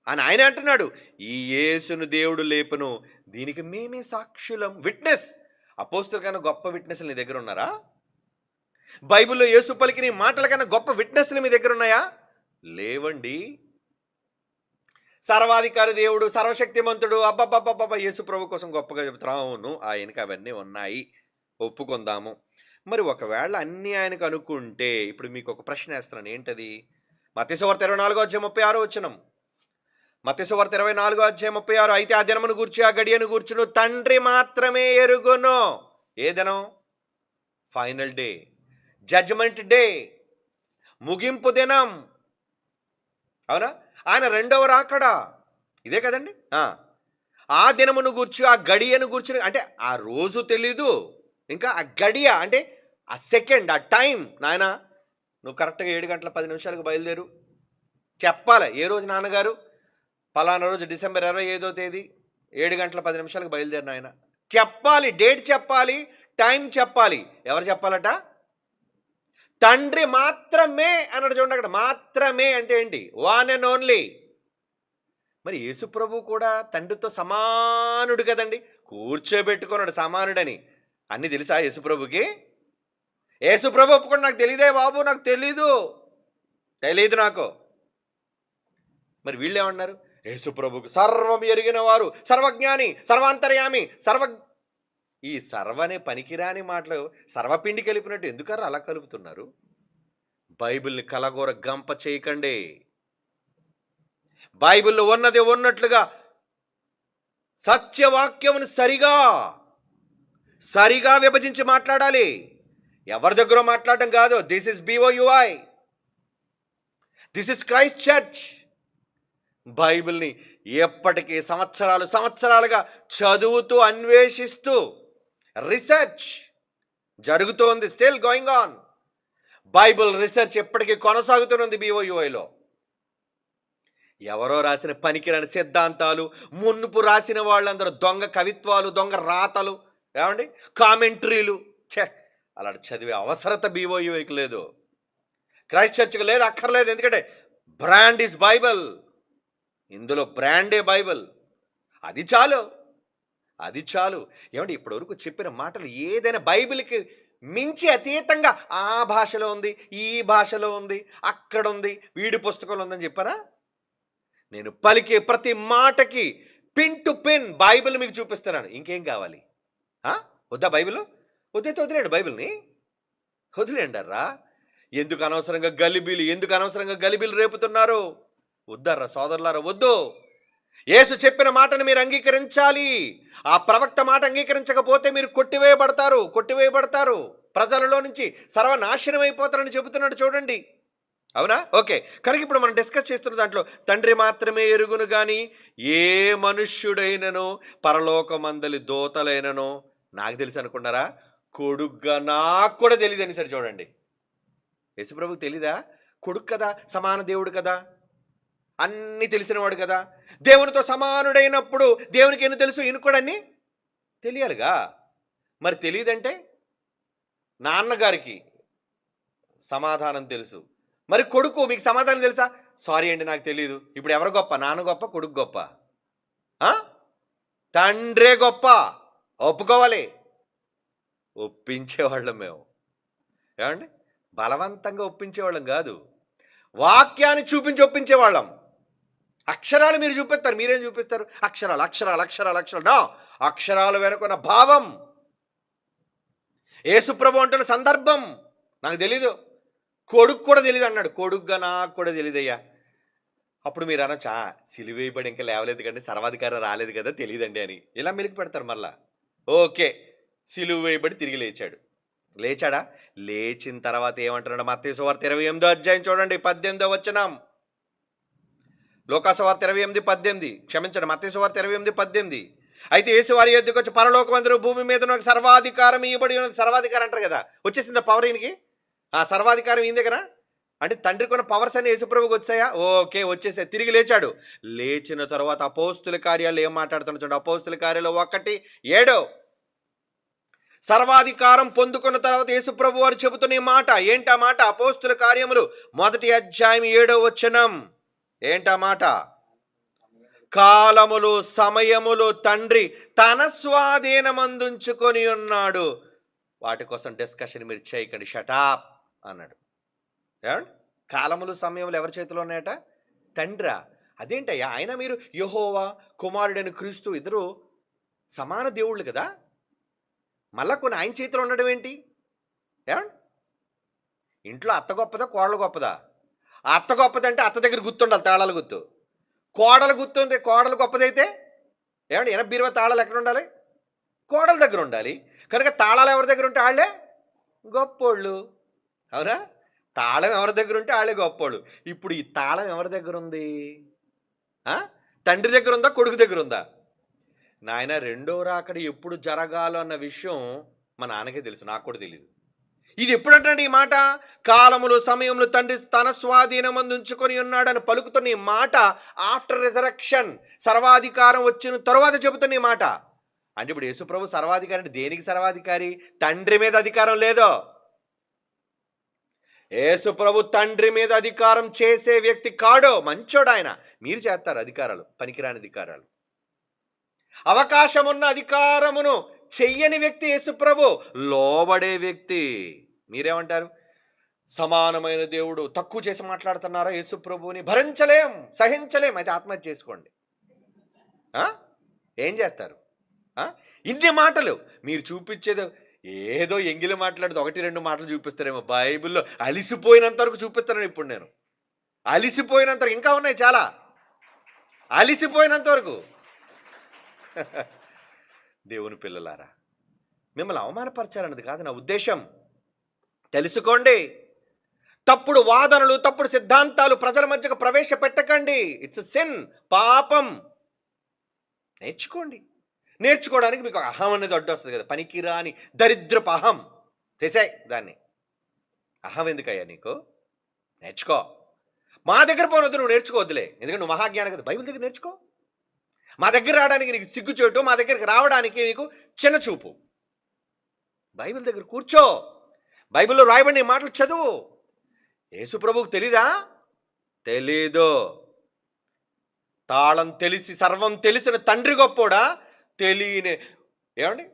అని ఆయన అంటున్నాడు. ఈ యేసును దేవుడు లేపను, దీనికి మేమే సాక్షులం. విట్నెస్. అపోస్తలుల కన్నా గొప్ప విట్నెస్లు నీ దగ్గర ఉన్నారా? బైబిల్లో యేసు పలికిన మాటల కన్నా గొప్ప విట్నెస్లు మీ దగ్గర ఉన్నాయా? లేవండి. సర్వాధికారి దేవుడు, సర్వశక్తిమంతుడు, అబ్బబ్బబ్బబ్బ యేసు ప్రభు కోసం గొప్పగా చెబుతాం. అవును, ఆయనకి అవన్నీ ఉన్నాయి, ఒప్పుకుందాము. మరి ఒకవేళ అన్నీ ఆయనకు అనుకుంటే, ఇప్పుడు మీకు ఒక ప్రశ్న వేస్తున్నాను. ఏంటది? మత్తయి సువార్త 24:36 వచనం. మత్తయి సువార్త 24:36, అయితే ఆ దినమును గూర్చి, ఆ గడియను గూర్చును తండ్రి మాత్రమే ఎరుగును. ఏ దినం? ఫైనల్ డే, జడ్జ్మెంట్ డే, ముగింపు దినం. అవునా? ఆయన రెండవ రాకడా ఇదే కదండి. ఆ దినమును గూర్చి, ఆ గడియను గూర్చి, అంటే ఆ రోజు తెలీదు, ఇంకా ఆ గడియ అంటే ఆ సెకండ్, ఆ టైం. నాయన నువ్వు కరెక్ట్గా 7:10 బయలుదేరు చెప్పాలి. ఏ రోజు నాన్నగారు? పలానా రోజు డిసెంబర్ 25వ తేదీ 7:10 బయలుదేరు నాయన చెప్పాలి. డేట్ చెప్పాలి, టైం చెప్పాలి. ఎవరు చెప్పాలట? తండ్రి మాత్రమే అన్నాడు. చూడండి అక్కడ, మాత్రమే అంటే ఏంటి? One and only. మరి యేసు ప్రభు కూడా తండ్రితో సమానుడు కదండి, కూర్చోబెట్టుకున్నాడు సమానుడని. అన్నీ తెలుసా యేసు ప్రభుకి? యేసు ప్రభు ఒప్పుకొని నాకు తెలియదే బాబు, నాకు తెలీదు నాకు. మరి వీళ్ళు ఏమన్నారు? యేసు ప్రభుకు సర్వం ఎరిగిన వారు, సర్వజ్ఞాని, సర్వాంతర్యామి, ఈ సర్వనే పనికిరాని మాటలు సర్వపిండి కలిపినట్టు ఎందుకరా అలా కలుపుతున్నారు? బైబిల్ని కలగోర గంప చేయకండి. బైబిల్లో ఉన్నది ఉన్నట్లుగా సత్యవాక్యమును సరిగా విభజించి మాట్లాడాలి. ఎవరి దగ్గర మాట్లాడడం కాదు. This is BOUI, this is Christ church. బైబిల్ని ఎప్పటికీ సంవత్సరాలుగా చదువుతూ, అన్వేషిస్తూ, రీసెర్చ్ జరుగుతోంది. Still going on. Bible research ఎప్పటికీ కొనసాగుతున్నది BOUIలో. ఎవరో రాసిన పనికిరాని సిద్ధాంతాలు, మున్నుపు రాసిన వాళ్ళందరూ దొంగ కవిత్వాలు, దొంగ రాతలు, ఏమండి కామెంట్రీలు, అలాంటి చదివే అవసరత BOUIకి లేదు, క్రైస్ట్ చర్చ్కి లేదు, అక్కర్లేదు. ఎందుకంటే బ్రాండ్ ఈజ్ బైబిల్. ఇందులో బ్రాండే బైబిల్. అది చాలు. ఏమంటే ఇప్పటివరకు చెప్పిన మాటలు ఏదైనా బైబిల్కి మించి అతీతంగా ఆ భాషలో ఉంది, ఈ భాషలో ఉంది, అక్కడ ఉంది, వీడి పుస్తకంలో ఉందని చెప్పారా? నేను పలికే ప్రతి మాటకి పిన్ టు పిన్ బైబిల్ మీకు చూపిస్తున్నాను. ఇంకేం కావాలి? వద్దా బైబిల్? వద్దైతే వదిలేండి, బైబిల్ని వదిలేండి అర్రా. ఎందుకు అనవసరంగా గలిబీలు రేపుతున్నారు? వద్దర్రా సోదరులారా, వద్దు. యేసు చెప్పిన మాటను మీరు అంగీకరించాలి. ఆ ప్రవక్త మాట అంగీకరించకపోతే మీరు కొట్టివేయబడతారు, ప్రజలలో నుంచి సర్వనాశనం అయిపోతారని చెబుతున్నాడు. చూడండి, అవునా? ఓకే, కనుక ఇప్పుడు మనం డిస్కస్ చేస్తున్న దాంట్లో తండ్రి మాత్రమే ఎరుగును గాని ఏ మనుష్యుడైనను, పరలోకమందలి దూతలైనను నాకు తెలుసు అనుకున్నారా? కొడుగ్గా నాకు కూడా తెలియదు అని సరే. చూడండి, యేసుప్రభుకు తెలీదా? కొడుకు కదా, సమాన దేవుడు కదా, అన్నీ తెలిసినవాడు కదా. దేవునితో సమానుడైనప్పుడు దేవునికి ఎన్ని తెలుసు, ఈయనకు కూడా అన్నీ తెలియాలిగా. మరి తెలియదంటే నాన్నగారికి సమాధానం తెలుసు. మరి కొడుకు మీకు సమాధానం తెలుసా? సారీ అండి నాకు తెలీదు. ఇప్పుడు ఎవరు గొప్ప? నాన్న గొప్ప, కొడుకు గొప్ప? ఆ? తండ్రే గొప్ప. ఒప్పుకోవాలి. ఒప్పించేవాళ్ళం మేము. ఏమండి? బలవంతంగా ఒప్పించేవాళ్ళం కాదు. వాక్యాన్ని చూపించి ఒప్పించేవాళ్ళం. అక్షరాలు మీరు చూపిస్తారు. మీరేం చూపిస్తారు? అక్షరాలు అక్షరాలు అక్షరాలు అక్షరాలు. నా అక్షరాలు వెనుకున్న భావం. యేసుప్రభు అంటున్న సందర్భం నాకు తెలీదు. కొడుకు కూడా తెలియదు అన్నాడు. కొడుకుగా నాకు కూడా తెలియదయ్యా. అప్పుడు మీరు అనొచ్చా, సిలువేయబడి ఇంకా లేవలేదు కండి, సర్వాధికారం రాలేదు కదా, తెలియదండి అని. ఇలా మెలికి పెడతారు మళ్ళా. ఓకే, సిలువ వేయబడి తిరిగి లేచాడు. లేచాడా? లేచిన తర్వాత ఏమంటున్నాడు? మత్తయి సువార్త 28వ అధ్యాయం చూడండి, 18వ వచనం. లోకా సువార్త 28:18, క్షమించండి, మత్తయి సువార్త 28:18. అయితే యేసు వారి యొద్దకు వచ్చి, పరలోకమందును భూమి మీద నాకు సర్వాధికారం ఇవ్వబడి ఉన్నది. సర్వాధికారం అంటారు కదా, వచ్చేసింది పవర్ ఈయనకి. ఆ సర్వాధికారం ఈయన దగ్గర అంటే తండ్రి కొన్న పవర్స్ అన్ని యేసుప్రభుకి వచ్చాయా? ఓకే, వచ్చేసాయి. తిరిగి లేచాడు. లేచిన తర్వాత అపోస్తుల కార్యాలు ఏం మాట్లాడుతున్నా చూడండి. అపోస్తుల కార్యాలు 1:7. సర్వాధికారం పొందుకున్న తర్వాత యేసుప్రభు వారు చెబుతున్న మాట ఏంటా మాట? అపోస్తుల కార్యములు 1వ అధ్యాయం 7వ వచనం. ఏంటా మాట? కాలములు సమయములు తండ్రి తన స్వాధీనమందుంచుకొని ఉన్నాడు. వాటి కోసం డిస్కషన్ మీరు చేయకండి, షటాప్ అన్నాడు. ఏమండి? కాలములు సమయములు ఎవరి చేతిలో ఉన్నాయట? తండ్రా. అదేంటయ్యా, ఆయన మీరు యెహోవా కుమారుడైన క్రీస్తు ఇద్దరు సమాన దేవుళ్ళు కదా, మళ్ళా కొన్ని ఆయన చేతిలో ఉండడం ఏంటి? ఏమండి? ఇంట్లో అత్త గొప్పదా, కోడలు గొప్పదా? అత్త గొప్పదంటే అత్త దగ్గర గుర్తుండాలి, తాళాలు గుర్తు. కోడలు గుర్తుంటే కోడలు గొప్పదైతే ఏమండి, 80 తాళాలు ఎక్కడ ఉండాలి? కోడల దగ్గర ఉండాలి. కనుక తాళాలు ఎవరి దగ్గర ఉంటే వాళ్ళే గొప్పోళ్ళు. అవునా? తాళం ఎవరి దగ్గర ఉంటే వాళ్ళే గొప్పోళ్ళు. ఇప్పుడు ఈ తాళం ఎవరి దగ్గర ఉంది? తండ్రి దగ్గర ఉందా, కొడుకు దగ్గర ఉందా? నాయన రెండో రాకడ ఎప్పుడు జరగాలో అన్న విషయం మా నాన్నకే తెలుసు, నాకు కూడా తెలియదు. ఇది ఎప్పుడు అంటాడు ఈ మాట? కాలములు సమయములు తండ్రి తన స్వాధీనమందు ఉంచుకొని ఉన్నాడని పలుకుతున్న ఈ మాట ఆఫ్టర్ రిజరక్షన్, సర్వాధికారం వచ్చిన తరువాత చెబుతున్న ఈ మాట. అంటే ఇప్పుడు యేసుప్రభు సర్వాధికారి అంటే దేనికి సర్వాధికారి? తండ్రి మీద అధికారం లేదో. యేసుప్రభు తండ్రి మీద అధికారం చేసే వ్యక్తి కాడో. మంచోడు ఆయన. మీరు చేస్తారు అధికారాలు, పనికిరాని అధికారాలు. అవకాశం ఉన్న అధికారమును చెయ్యని వ్యక్తి యేసుప్రభు, లోబడే వ్యక్తి. మీరేమంటారు? సమానమైన దేవుడు తక్కువ చేసి మాట్లాడుతున్నారా యేసుప్రభుని? భరించలేం, సహించలేం. అయితే ఆత్మహత్య చేసుకోండి. ఏం చేస్తారు? ఇన్ని మాటలు మీరు చూపించేది ఏదో ఎంగిలి మాట్లాడితే 1-2 మాటలు చూపిస్తారేమో. బైబిల్లో అలిసిపోయినంత వరకు చూపిస్తాను ఇప్పుడు నేను. అలిసిపోయినంత వరకు, ఇంకా ఉన్నాయి చాలా. అలిసిపోయినంత వరకు. దేవుని పిల్లలారా, మిమ్మల్ని అవమానపరచాలన్నది కాదు నా ఉద్దేశం. తెలుసుకోండి. తప్పుడు వాదనలు, తప్పుడు సిద్ధాంతాలు ప్రజల మధ్యకు ప్రవేశపెట్టకండి. ఇట్స్ సిన్, పాపం. నేర్చుకోవడానికి మీకు అహం అనేది అడ్డు వస్తుంది కదా, పనికిరాని దరిద్రపు అహం. తెసాయి దాన్ని. అహం ఎందుకయ్యా నీకు? నేర్చుకో. మా దగ్గర పోనొద్దు, నువ్వు నేర్చుకోవద్దులే, ఎందుకంటే నువ్వు మహాజ్ఞానం కదా. బైబిల్ దగ్గర నేర్చుకో. మా దగ్గర రావడానికి నీకు సిగ్గుచేటు, మా దగ్గరికి రావడానికి నీకు చిన్న చూపు. బైబిల్ దగ్గర కూర్చో, బైబిల్లో రాయబడిన మాటలు చదువు. యేసుప్రభువుకు తెలీదా? తెలీదు. తాళం తెలిసి సర్వం తెలిసిన తండ్రి గొప్పోడా? తెలియని. ఏమండి,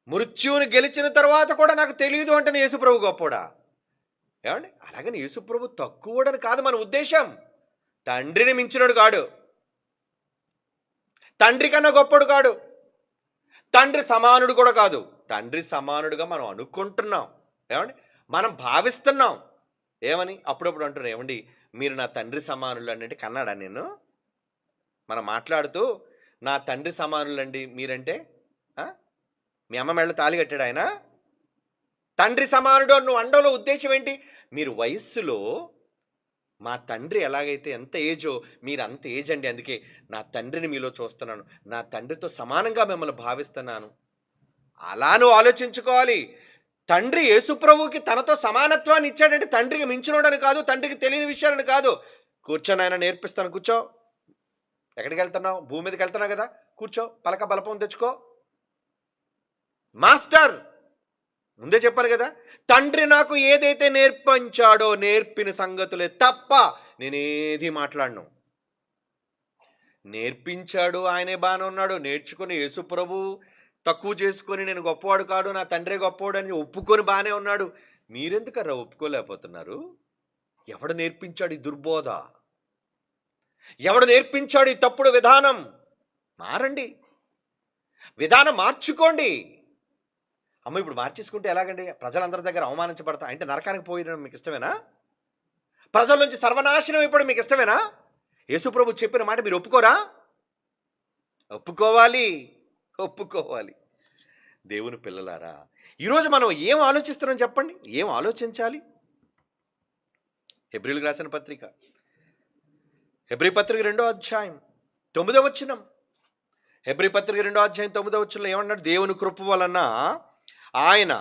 మృత్యువుని గెలిచిన తర్వాత కూడా నాకు తెలియదు అంటే యేసుప్రభు గొప్పోడా? ఏమండి, అలాగని యేసుప్రభు తక్కువడని కాదు మన ఉద్దేశం. తండ్రిని మించినడు కాడు, తండ్రి కన్నా గొప్పడు కాడు, తండ్రి సమానుడు కూడా కాదు. తండ్రి సమానుడుగా మనం అనుకుంటున్నాం. ఏమండి, మనం భావిస్తున్నాం. ఏమని? అప్పుడప్పుడు అంటున్నాం, ఏమండి మీరు నా తండ్రి సమానులు అంటే. కన్నాడా నేను? మనం మాట్లాడుతూ నా తండ్రి సమానులండి మీరంటే, మీ అమ్మ మెళ్ళ తాళి కట్టాడు ఆయన? తండ్రి సమానుడు నువ్వు అండంలో ఉద్దేశం ఏంటి? మీరు వయస్సులో మా తండ్రి ఎలాగైతే ఎంత ఏజో మీరు అంత ఏజ్ అండి, అందుకే నా తండ్రిని మీలో చూస్తున్నాను, నా తండ్రితో సమానంగా మిమ్మల్ని భావిస్తున్నాను. అలా నువ్వు ఆలోచించుకోవాలి. తండ్రి యేసుప్రభువుకి తనతో సమానత్వాన్ని ఇచ్చాడంటే తండ్రికి మించినోడని కాదు, తండ్రికి తెలియని విషయాలని కాదు. కూర్చొని ఆయన నేర్పిస్తాను, కూర్చో. ఎక్కడికి వెళ్తున్నావు? భూమి మీదకి వెళ్తున్నావు కదా, కూర్చో, పలక బలపం తెచ్చుకో. మాస్టర్ ముందే చెప్పాను కదా, తండ్రి నాకు ఏదైతే నేర్పించాడో నేర్పిన సంగతులే తప్ప నేనేది మాట్లాడను. నేర్పించాడు, ఆయనే బాగానే ఉన్నాడు. నేర్చుకుని యేసుప్రభు తక్కువ చేసుకొని నేను గొప్పవాడు కాడు, నా తండ్రే గొప్పవాడు అని ఒప్పుకొని బాగానే ఉన్నాడు. మీరెందుకర్రా ఒప్పుకోలేకపోతున్నారు? ఎవడు నేర్పించాడు ఈ దుర్బోధ? ఎవడు నేర్పించాడు ఈ తప్పుడు విధానం? మారండి, విధానం మార్చుకోండి. అమ్మ ఇప్పుడు మార్చేసుకుంటే ఎలాగండి? ప్రజలందరి దగ్గర అవమానించబడతా అంటే నరకానికి పోయడం మీకు ఇష్టమేనా? ప్రజల నుంచి సర్వనాశనం అయిపోవడం మీకు ఇష్టమేనా? యేసుప్రభు చెప్పిన మాట మీరు ఒప్పుకోరా? ఒప్పుకోవాలి, ఒప్పుకోవాలి. దేవుని పిల్లలారా, ఈరోజు మనం ఏం ఆలోచిస్తున్నాం చెప్పండి? ఏం ఆలోచించాలి? హెబ్రీయులకు రాసిన పత్రిక, హెబ్రీ పత్రిక 2వ అధ్యాయం 9వ వచనం. హెబ్రీ పత్రిక 2వ అధ్యాయం 9వ వచనంలో ఏమన్నాడు? దేవుని కృప వలన ఆయన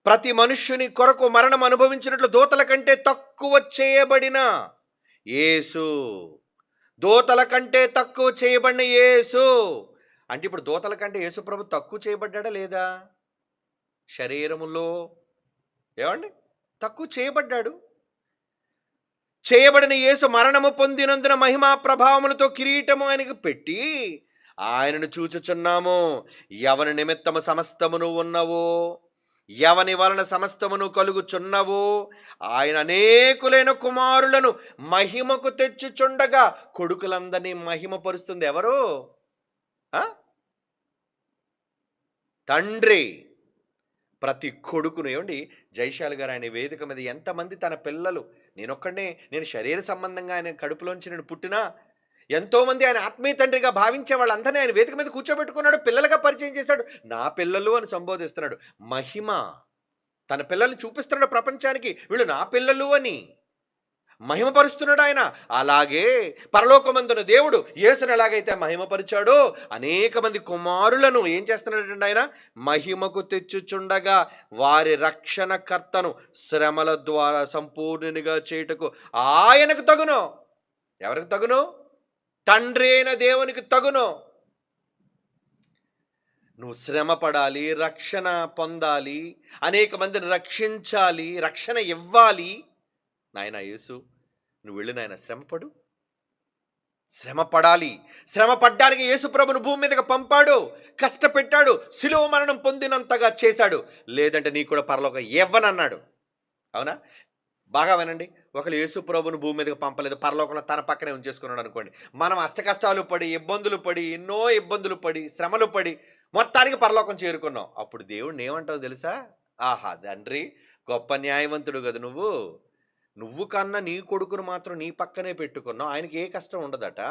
ప్రతి మనుష్యుని కొరకు మరణం అనుభవించినట్లు దూతల కంటే తక్కువ చేయబడిన యేసు, దూతల కంటే తక్కువ చేయబడిన యేసు అంటే ఇప్పుడు దూతల కంటే యేసు ప్రభు తక్కువ చేయబడ్డా లేదా? శరీరములో ఏమండి తక్కువ చేయబడ్డాడు. చేయబడిన యేసు మరణము పొందినందున మహిమా ప్రభావములతో కిరీటము ఆయనకు పెట్టి ఆయనను చూచుచున్నాము. ఎవని నిమిత్తము సమస్తమును ఉన్నవో, ఎవని వలన సమస్తమును కలుగుచున్నవో ఆయన అనేకులైన కుమారులను మహిమకు తెచ్చుచుండగా కొడుకులందరినీ మహిమపరుస్తుంది ఎవరు? తండ్రి. ప్రతి కొడుకును ఏమండి, జైశాల్ గారు ఆయన వేదిక మీద ఎంతమంది తన పిల్లలు, నేను శరీర సంబంధంగా ఆయన కడుపులోంచి నేను పుట్టినా ఎంతోమంది ఆయన ఆత్మీయ తండ్రిగా భావించే వాళ్ళందరినీ ఆయన వేదిక మీద కూర్చోబెట్టుకున్నాడు, పిల్లలుగా పరిచయం చేశాడు. నా పిల్లలు అని సంబోధిస్తున్నాడు. మహిమ తన పిల్లల్ని చూపిస్తున్నాడు ప్రపంచానికి, వీళ్ళు నా పిల్లలు అని మహిమపరుస్తున్నాడు ఆయన. అలాగే పరలోకమందున దేవుడు యేసుని ఎలాగైతే మహిమపరిచాడో అనేక మంది కుమారులను ఏం చేస్తున్నాడంటే ఆయన మహిమకు తెచ్చుచుండగా వారి రక్షణకర్తను శ్రమల ద్వారా సంపూర్ణునిగా చేయుటకు ఆయనకు తగును. ఎవరికి తగును? తండ్రి అయిన దేవునికి తగును. నువ్వు శ్రమ పడాలి, రక్షణ పొందాలి, అనేక మందిని రక్షించాలి, రక్షణ ఇవ్వాలి. నాయన యేసు, నువ్వు వెళ్ళి నాయన శ్రమపడు, శ్రమ పడాలి. శ్రమ పడ్డానికి యేసు ప్రభును భూమి మీదకి పంపాడు, కష్టపెట్టాడు, శిలువ మరణం పొందినంతగా చేశాడు. లేదంటే నీ కూడా పరలోకం ఇవ్వనన్నాడు. అవునా? బాగా వినండి. ఒకళ్ళు యేసు ప్రభును భూమి మీదకి పంపలేదు, పరలోకంలో తన పక్కనే ఉంచేసుకున్నాడు అనుకోండి. మనం అష్టకష్టాలు పడి, ఇబ్బందులు పడి, ఎన్నో ఇబ్బందులు పడి, శ్రమలు పడి మొత్తానికి పరలోకం చేరుకున్నాం. అప్పుడు దేవుడిని ఏమంటావు తెలుసా? ఆహా తండ్రి, గొప్ప న్యాయవంతుడు కదా నువ్వు కన్నా నీ కొడుకును మాత్రం నీ పక్కనే పెట్టుకున్నావు, ఆయనకి ఏ కష్టం ఉండదట.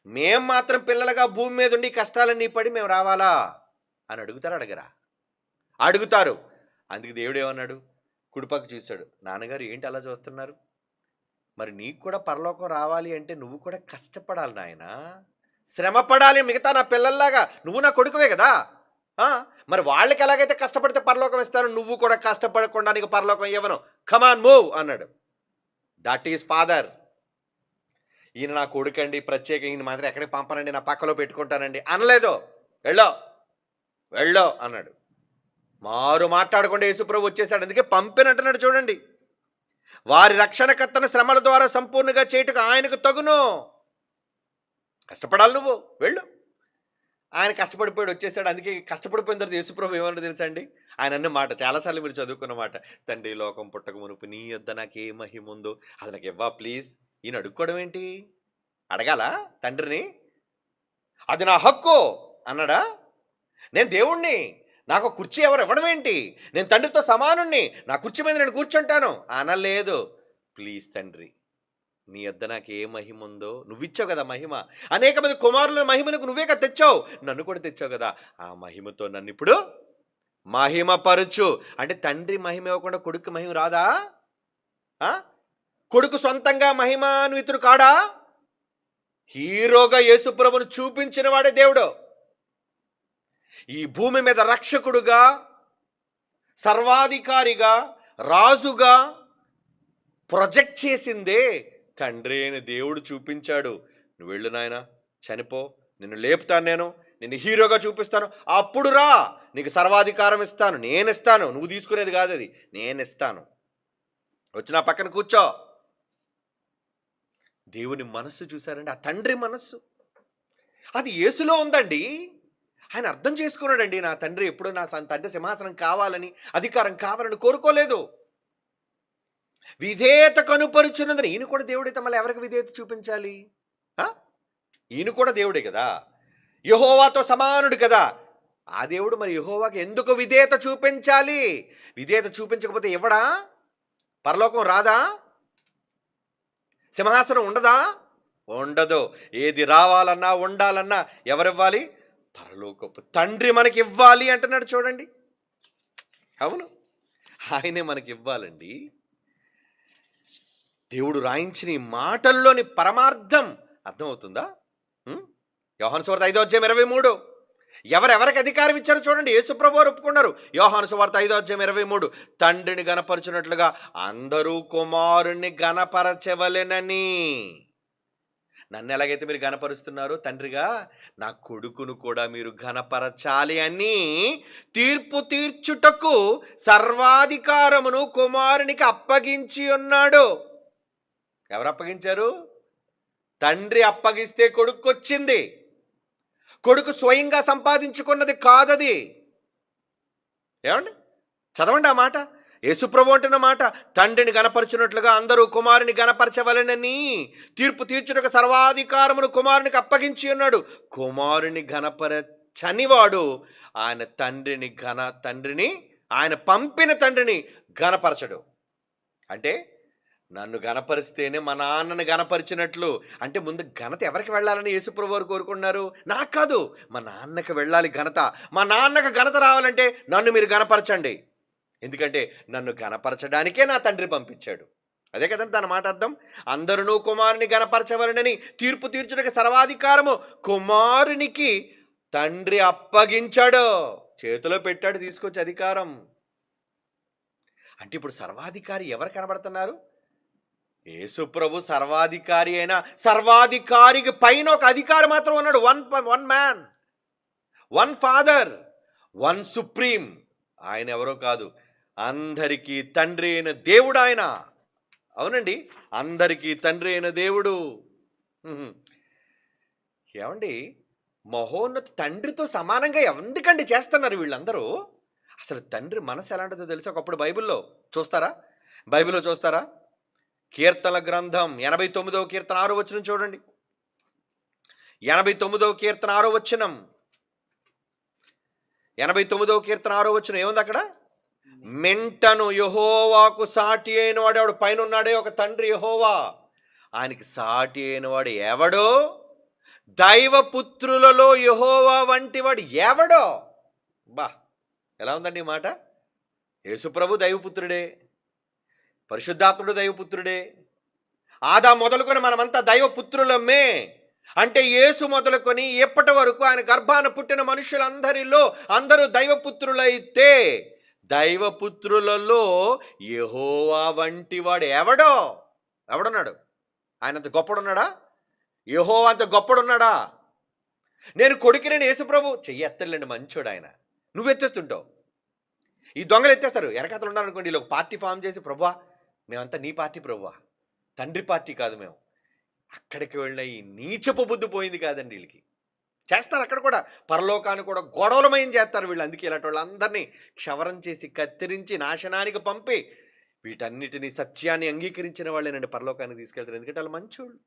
మేం మాత్రం పిల్లలుగా భూమి మీద ఉండి కష్టాలన్నీ పడి మేము రావాలా అని అడగరా? అడుగుతారు. అందుకు దేవుడు ఏమన్నాడు? కుడిపక్క చూశాడు, నాన్నగారు ఏంటి అలా చూస్తున్నారు? మరి నీకు కూడా పరలోకం రావాలి అంటే నువ్వు కూడా కష్టపడాలి నాయన, శ్రమ పడాలి. మిగతా నా పిల్లల్లాగా నువ్వు నా కొడుకువే కదా. మరి వాళ్ళకి ఎలాగైతే కష్టపడితే పరలోకం ఇస్తాను, నువ్వు కూడా కష్టపడకుండా నీకు పరలోకం ఇవ్వను, కమాన్ మూవ్ అన్నాడు. That is father. ఈయన నా కొడుకండి, ప్రత్యేక ఈయన మాత్రం ఎక్కడికి పంపనండి, నా పక్కలో పెట్టుకుంటానండి అనలేదు. వెళ్ళో అన్నాడు. మారు మాట్లాడకుండా యేసుప్రభు వచ్చేసాడు. అందుకే పంపినట్టున్నాడు చూడండి. వారి రక్షణకర్తను శ్రమల ద్వారా సంపూర్ణంగా చేయుటకు ఆయనకు తగును. కష్టపడాలి, నువ్వు వెళ్ళు. ఆయన కష్టపడిపోయాడు, వచ్చేసాడు. అందుకే కష్టపడిపోయిన తర్వాత యేసుప్రభు ఏమన్నా తెలుసా అండి? ఆయన అన్న మాట చాలాసార్లు మీరు చదువుకున్న మాట, తండ్రి లోకం పుట్టక మునుపు నీ యొద్ద నాకు ఏ మహిమ ఉందో అది నాకు ఇవ్వా ప్లీజ్. ఈయన అడుక్కోవడం ఏంటి? అడగాల తండ్రిని? అది నా హక్కు అన్నాడా? నేను దేవుణ్ణి, నాకు కుర్చీ ఎవరు ఇవ్వడం ఏంటి? నేను తండ్రితో సమానుణ్ణి, నా కుర్చీ మీద నేను కూర్చుంటాను అనలేదు. ప్లీజ్ తండ్రి, నీ యొద్ద నాకు ఏ మహిమ ఉందో నువ్విచ్చావు కదా మహిమ, అనేక మంది కుమారుల మహిమను నువ్వే కదా తెచ్చావు, నన్ను కూడా తెచ్చావు కదా, ఆ మహిమతో నన్ను ఇప్పుడు మహిమపరచు. అంటే తండ్రి మహిమ ఇవ్వకుండా కొడుకు మహిమ రాదా? కొడుకు సొంతంగా మహిమాన్వితుడు కాడా? హీరోగా యేసుప్రభును చూపించిన వాడే దేవుడు. ఈ భూమి మీద రక్షకుడుగా, సర్వాధికారిగా, రాజుగా ప్రొజెక్ట్ చేసిందే తండ్రి అయిన దేవుడు చూపించాడు. నువ్వు వెళ్ళు నాయన, చనిపో, నిన్ను లేపుతాను, నిన్ను హీరోగా చూపిస్తాను, అప్పుడు రా, నీకు సర్వాధికారం ఇస్తాను, నేనిస్తాను, నువ్వు తీసుకునేది కాదు అది, నేనిస్తాను, వచ్చి నా పక్కన కూర్చో. దేవుని మనస్సు చూశారండి, ఆ తండ్రి మనస్సు అది యేసులో ఉందండి. ఆయన అర్థం చేసుకున్నాడండి, నా తండ్రి ఎప్పుడూ నా తండ్రి సింహాసనం కావాలని, అధికారం కావాలని కోరుకోలేదు. విధేయత కనుపరుచున్నదని. ఈయన కూడా దేవుడైతే మళ్ళీ ఎవరికి విధేయత చూపించాలి? ఈయన కూడా దేవుడే కదా, యెహోవాతో సమానుడు కదా. ఆ దేవుడు మరి యెహోవాకి ఎందుకు విధేయత చూపించాలి? విధేయత చూపించకపోతే ఇవ్వడా? పరలోకం రాదా? సింహాసనం ఉండదా? ఉండదు. ఏది రావాలన్నా ఉండాలన్నా ఎవరివ్వాలి? పరలోకపు తండ్రి మనకి ఇవ్వాలి అంటున్నాడు చూడండి. అవును, ఆయనే మనకి ఇవ్వాలండి. దేవుడు రాయించిన ఈ మాటల్లోని పరమార్థం అర్థమవుతుందా? యోహాను సువార్త 5:23. ఎవరెవరికి అధికారం ఇచ్చారో చూడండి. యేసుప్రభు వారు ఒప్పుకున్నారు. యోహాను సువార్త 5:23, తండ్రిని గణపరచునట్లుగా అందరూ కుమారుణ్ణి గణపరచవలెనని. నన్ను ఎలాగైతే మీరు గణపరుస్తున్నారో తండ్రిగా, నా కొడుకును కూడా మీరు గణపరచాలి అని తీర్పు తీర్చుటకు సర్వాధికారమును కుమారునికి అప్పగించి ఉన్నాడు. ఎవరు అప్పగించారు? తండ్రి అప్పగిస్తే కొడుకొచ్చింది. కొడుకు స్వయంగా సంపాదించుకున్నది కాదది. ఏమండి, చదవండి ఆ మాట. యేసుప్రభు అంటున్న మాట, తండ్రిని గణపరచునట్లుగా అందరూ కుమారుని గణపరచవలెనని తీర్పు తీర్చుటకు సర్వాధికారమును కుమారునికి అప్పగించి ఉన్నాడు. కుమారుని గణపరచనివాడు ఆయన తండ్రిని ఆయన పంపిన తండ్రిని గణపరచడు. అంటే నన్ను గణపరిస్తేనే మా నాన్నను గణపరిచినట్లు. అంటే ముందు ఘనత ఎవరికి వెళ్ళాలని యేసుప్రభు వారు కోరుకున్నారు? నాకు కాదు, మా నాన్నకి వెళ్ళాలి ఘనత. మా నాన్నకు ఘనత రావాలంటే నన్ను మీరు గణపరచండి. ఎందుకంటే నన్ను గణపరచడానికే నా తండ్రి పంపించాడు. అదే కదండి దాని మాట అర్థం. అందరూ కుమారుని గణపరచవలనని తీర్పు తీర్చుటకు సర్వాధికారము కుమారునికి తండ్రి అప్పగించాడు. చేతిలో పెట్టాడు తీసుకొచ్చి అధికారం. అంటే ఇప్పుడు సర్వాధికారి ఎవరు కనబడుతున్నారు? యేసుప్రభు సర్వాధికారి అయినా సర్వాధికారికి పైన ఒక అధికారి మాత్రం ఉన్నాడు. One man, one father, one supreme. ఆయన ఎవరో కాదు, అందరికీ తండ్రి అయిన దేవుడు ఆయన. అవునండి, అందరికీ తండ్రి అయిన దేవుడు. ఏమండి, మహోన్నత తండ్రితో సమానంగా ఎందుకండి చేస్తున్నారు వీళ్ళందరూ? అసలు తండ్రి మనసు ఎలాంటిదో తెలుసు? ఒకప్పుడు బైబిల్లో చూస్తారా? కీర్తన గ్రంథం 89వ కీర్తన 6వ వచనం చూడండి. 89వ కీర్తన 6వ వచనం. 89వ కీర్తన 6వ వచనం ఏముంది అక్కడ? మెంటను యెహోవాకు సాటి అయిన వాడు ఎవడు? పైన ఉన్నాడే ఒక తండ్రి యెహోవా, ఆయనకి సాటి అయిన వాడు ఎవడో? దైవపుత్రులలో యెహోవా వంటి వాడు ఎవడో? ఎలా ఉందండి ఈ మాట? యేసుప్రభు దైవపుత్రుడే, పరిశుద్ధాత్ముడు దైవపుత్రుడే. ఆదా మొదలుకొని మనమంతా దైవపుత్రులమే. అంటే యేసు మొదలుకొని ఎప్పటి వరకు ఆయన గర్భాన పుట్టిన మనుషులందరిలో అందరూ దైవపుత్రులైతే దైవపుత్రులలో యెహోవా వంటి వాడు ఎవడున్నాడు? ఆయన అంత గొప్పడున్నాడా? యెహోవా అంత గొప్పడున్నాడా? నేను కొడుకునేని యేసుప్రభు చెయ్యి ఎత్తలేండి, మంచోడు ఆయన. నువ్వెత్తుతుంటావు. ఈ దొంగలు ఎత్తేస్తారు. వెనకతలు ఉన్నారనుకోండి, వీళ్ళు ఒక పార్టీ ఫామ్ చేసి, ప్రభువా మేమంతా నీ పార్టీ ప్రభువా, తండ్రి పార్టీ కాదు మేము. అక్కడికి వెళ్ళిన ఈ నీచపు బుద్ధి పోయింది కాదండి వీళ్ళకి. చేస్తారు అక్కడ కూడా, పరలోకాన్ని కూడా గొడవలమయం చేస్తారు వీళ్ళు. అందుకే ఇలాంటి వాళ్ళందరినీ క్షవరం చేసి కత్తిరించి నాశనానికి పంపి వీటన్నిటినీ సత్యాన్ని అంగీకరించిన వాళ్ళేనండి పరలోకానికి తీసుకెళ్తారు. ఎందుకంటే వాళ్ళు మంచోళ్ళు.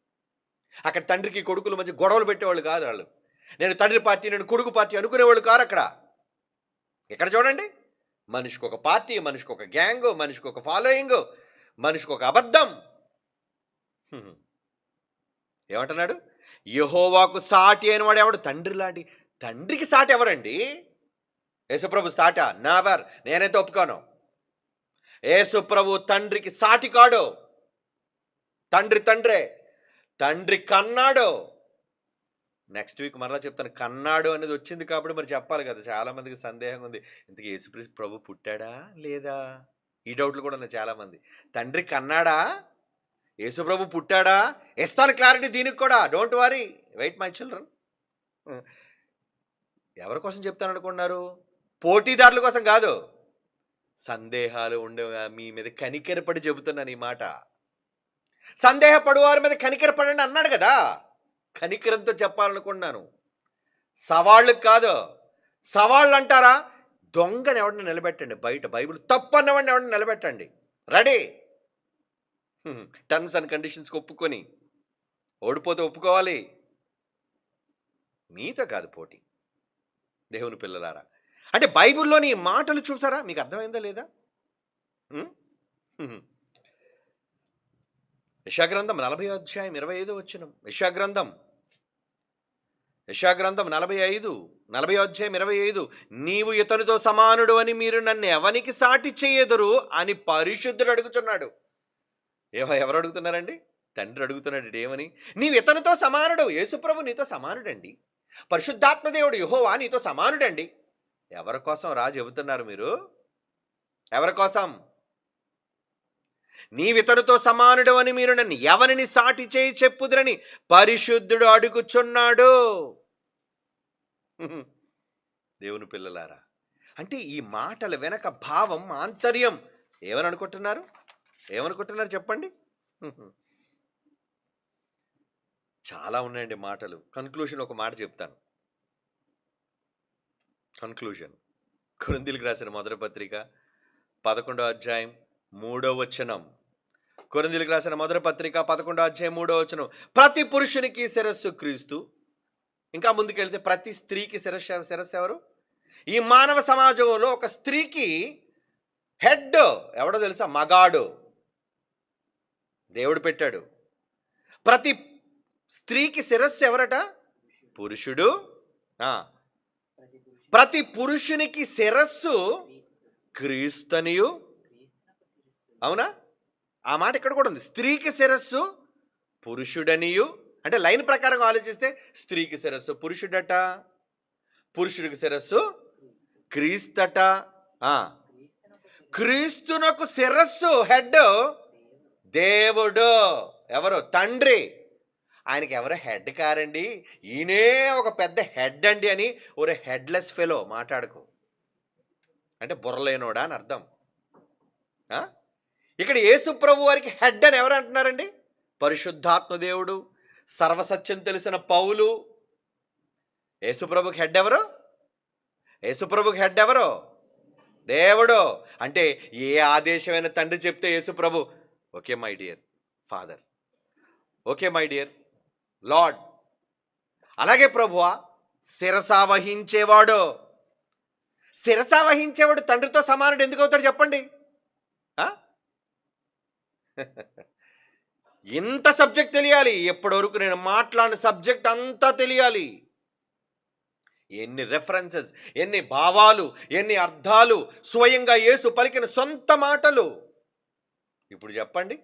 అక్కడ తండ్రికి కొడుకుల మధ్య గొడవలు పెట్టేవాళ్ళు కాదు వాళ్ళు. నేను తండ్రి పార్టీ, నేను కొడుకు పార్టీ అనుకునేవాళ్ళు కారు అక్కడ. ఇక్కడ చూడండి, మనిషికి ఒక పార్టీ, మనిషికి ఒక గ్యాంగ్, మనిషికి ఒక ఫాలోయింగ్, మనిషికి ఒక అబద్ధం. ఏమంటున్నాడు? యెహోవాకు సాటి అయిన వాడు ఎవడు? తండ్రి లాంటి. తండ్రికి సాటి ఎవరండి? యేసుప్రభు సాట? నెవర్. నేనైతే ఒప్పుకోను. యేసుప్రభు తండ్రికి సాటి కాడు. తండ్రే. తండ్రి కన్నాడు. నెక్స్ట్ వీక్ మరలా చెప్తాను. కన్నాడు అనేది వచ్చింది కాబట్టి మరి చెప్పాలి కదా. చాలా మందికి సందేహం ఉంది, ఇంతకీ యేసు ప్రభు పుట్టాడా లేదా? ఈ డౌట్లు కూడా ఉన్నాయి చాలామంది. తండ్రి కన్నాడా? యేసు ప్రభు పుట్టాడా? ఇస్తాను క్లారిటీ దీనికి కూడా. Don't worry, wait my children. ఎవరి కోసం చెప్తాను అనుకున్నారు? పోటీదారుల కోసం కాదు. సందేహాలు ఉండే మీ మీద కనికెరపడి చెబుతున్నాను ఈ మాట. సందేహపడు వారి మీద కనికెరపడండి అన్నాడు కదా! కనికరంతో చెప్పాలనుకున్నాను. సవాళ్ళు కాదు. సవాళ్ళు అంటారా? దొంగని ఎవరిని నిలబెట్టండి బయట. బైబిల్ తప్పన్నవాడిని ఎవరిని నిలబెట్టండి. రెడీ. టర్మ్స్ అండ్ కండిషన్స్కి ఒప్పుకొని ఓడిపోతే ఒప్పుకోవాలి. మీతో కాదు పోటీ. దేవుని పిల్లలారా, అంటే బైబిల్లోని ఈ మాటలు చూసారా? మీకు అర్థమైందా లేదా? యెషయాగ్రంథం 40 అధ్యాయం 25 వచనం. యెషయాగ్రంథం 40 అధ్యాయం 25. నీవు ఇతనితో సమానుడు అని మీరు నన్ను ఎవనికి సాటి చేయదురు అని పరిశుద్ధుడు అడుగుతున్నాడు. ఎవరు అడుగుతున్నారండి? తండ్రి అడుగుతున్నాడు. ఏమని? నీవు ఇతనితో సమానుడు. యేసుప్రభు నీతో సమానుడండి. పరిశుద్ధాత్మదేవుడు యెహోవా నీతో సమానుడండి. ఎవరి కోసం రా చెబుతున్నారు మీరు? ఎవరి కోసం? నీవితరుతో సమానుడు అని మీరు నన్ను ఎవరిని సాటి చేయి చెప్పుదురని పరిశుద్ధుడు అడుగుచున్నాడు. దేవుని పిల్లలారా, అంటే ఈ మాటల వెనక భావం, ఆంతర్యం ఏమనుకుంటున్నారు? చెప్పండి. చాలా ఉన్నాయండి మాటలు. కన్క్లూషన్ ఒక మాట చెప్తాను. కొరింథీయులకు రాసిన మొదటి పత్రిక 11వ అధ్యాయం 3వ వచనం. కొరింథీయులకు రాసిన మొదటి పత్రిక 11వ అధ్యాయం 3వ వచనం. ప్రతి పురుషునికి శిరస్సు క్రీస్తు. ఇంకా ముందుకెళ్తే ప్రతి స్త్రీకి శిరస్సు ఎవరు? ఈ మానవ సమాజంలో ఒక స్త్రీకి హెడ్ ఎవడో తెలుసా? మగాడు. దేవుడు పెట్టాడు. ప్రతి స్త్రీకి శిరస్సు ఎవరట? పురుషుడు. ప్రతి పురుషునికి శిరస్సు క్రీస్తనియు. అవునా? ఆ మాట ఇక్కడ కూడా ఉంది. స్త్రీకి శిరస్సు పురుషుడనియు. అంటే లైన్ ప్రకారం ఆలోచిస్తే స్త్రీకి శిరస్సు పురుషుడట, పురుషుడికి శిరస్సు క్రీస్తట. క్రీస్తునకు శిరస్సు హెడ్ దేవుడు. ఎవరు? తండ్రి. ఆయనకి ఎవరో హెడ్ కారండి, ఈయనే ఒక పెద్ద హెడ్ అండి అని ఒక హెడ్లెస్ ఫెలో మాట్లాడుకో. అంటే బుర్రలేనోడా అని అర్థం. ఇక్కడ యేసు ప్రభు వారికి హెడ్ అని ఎవరు అంటున్నారండి? పరిశుద్ధాత్మ దేవుడు, సర్వసత్యం తెలిసిన పౌలు. యేసుప్రభుకి హెడ్ ఎవరు? యేసుప్రభుకి హెడ్ ఎవరు? దేవుడు. అంటే ఏ ఆదేశమైన తండ్రి చెప్తే యేసుప్రభు okay my dear father, okay my dear lord. అలాగే ప్రభువా శిరసావహించేవాడు తండ్రితో సమానుడు ఎందుకు అవుతాడు చెప్పండి? ఇంత సబ్జెక్ట్ తెలియాలి. ఎప్పటి వరకు నేను మాట్లాడిన సబ్జెక్ట్ అంతా తెలియాలి. ఎన్ని రెఫరెన్సెస్, ఎన్ని భావాలు, ఎన్ని అర్థాలు, స్వయంగా యేసు పలికిన సొంత మాటలు. ఇప్పుడు చెప్పండి,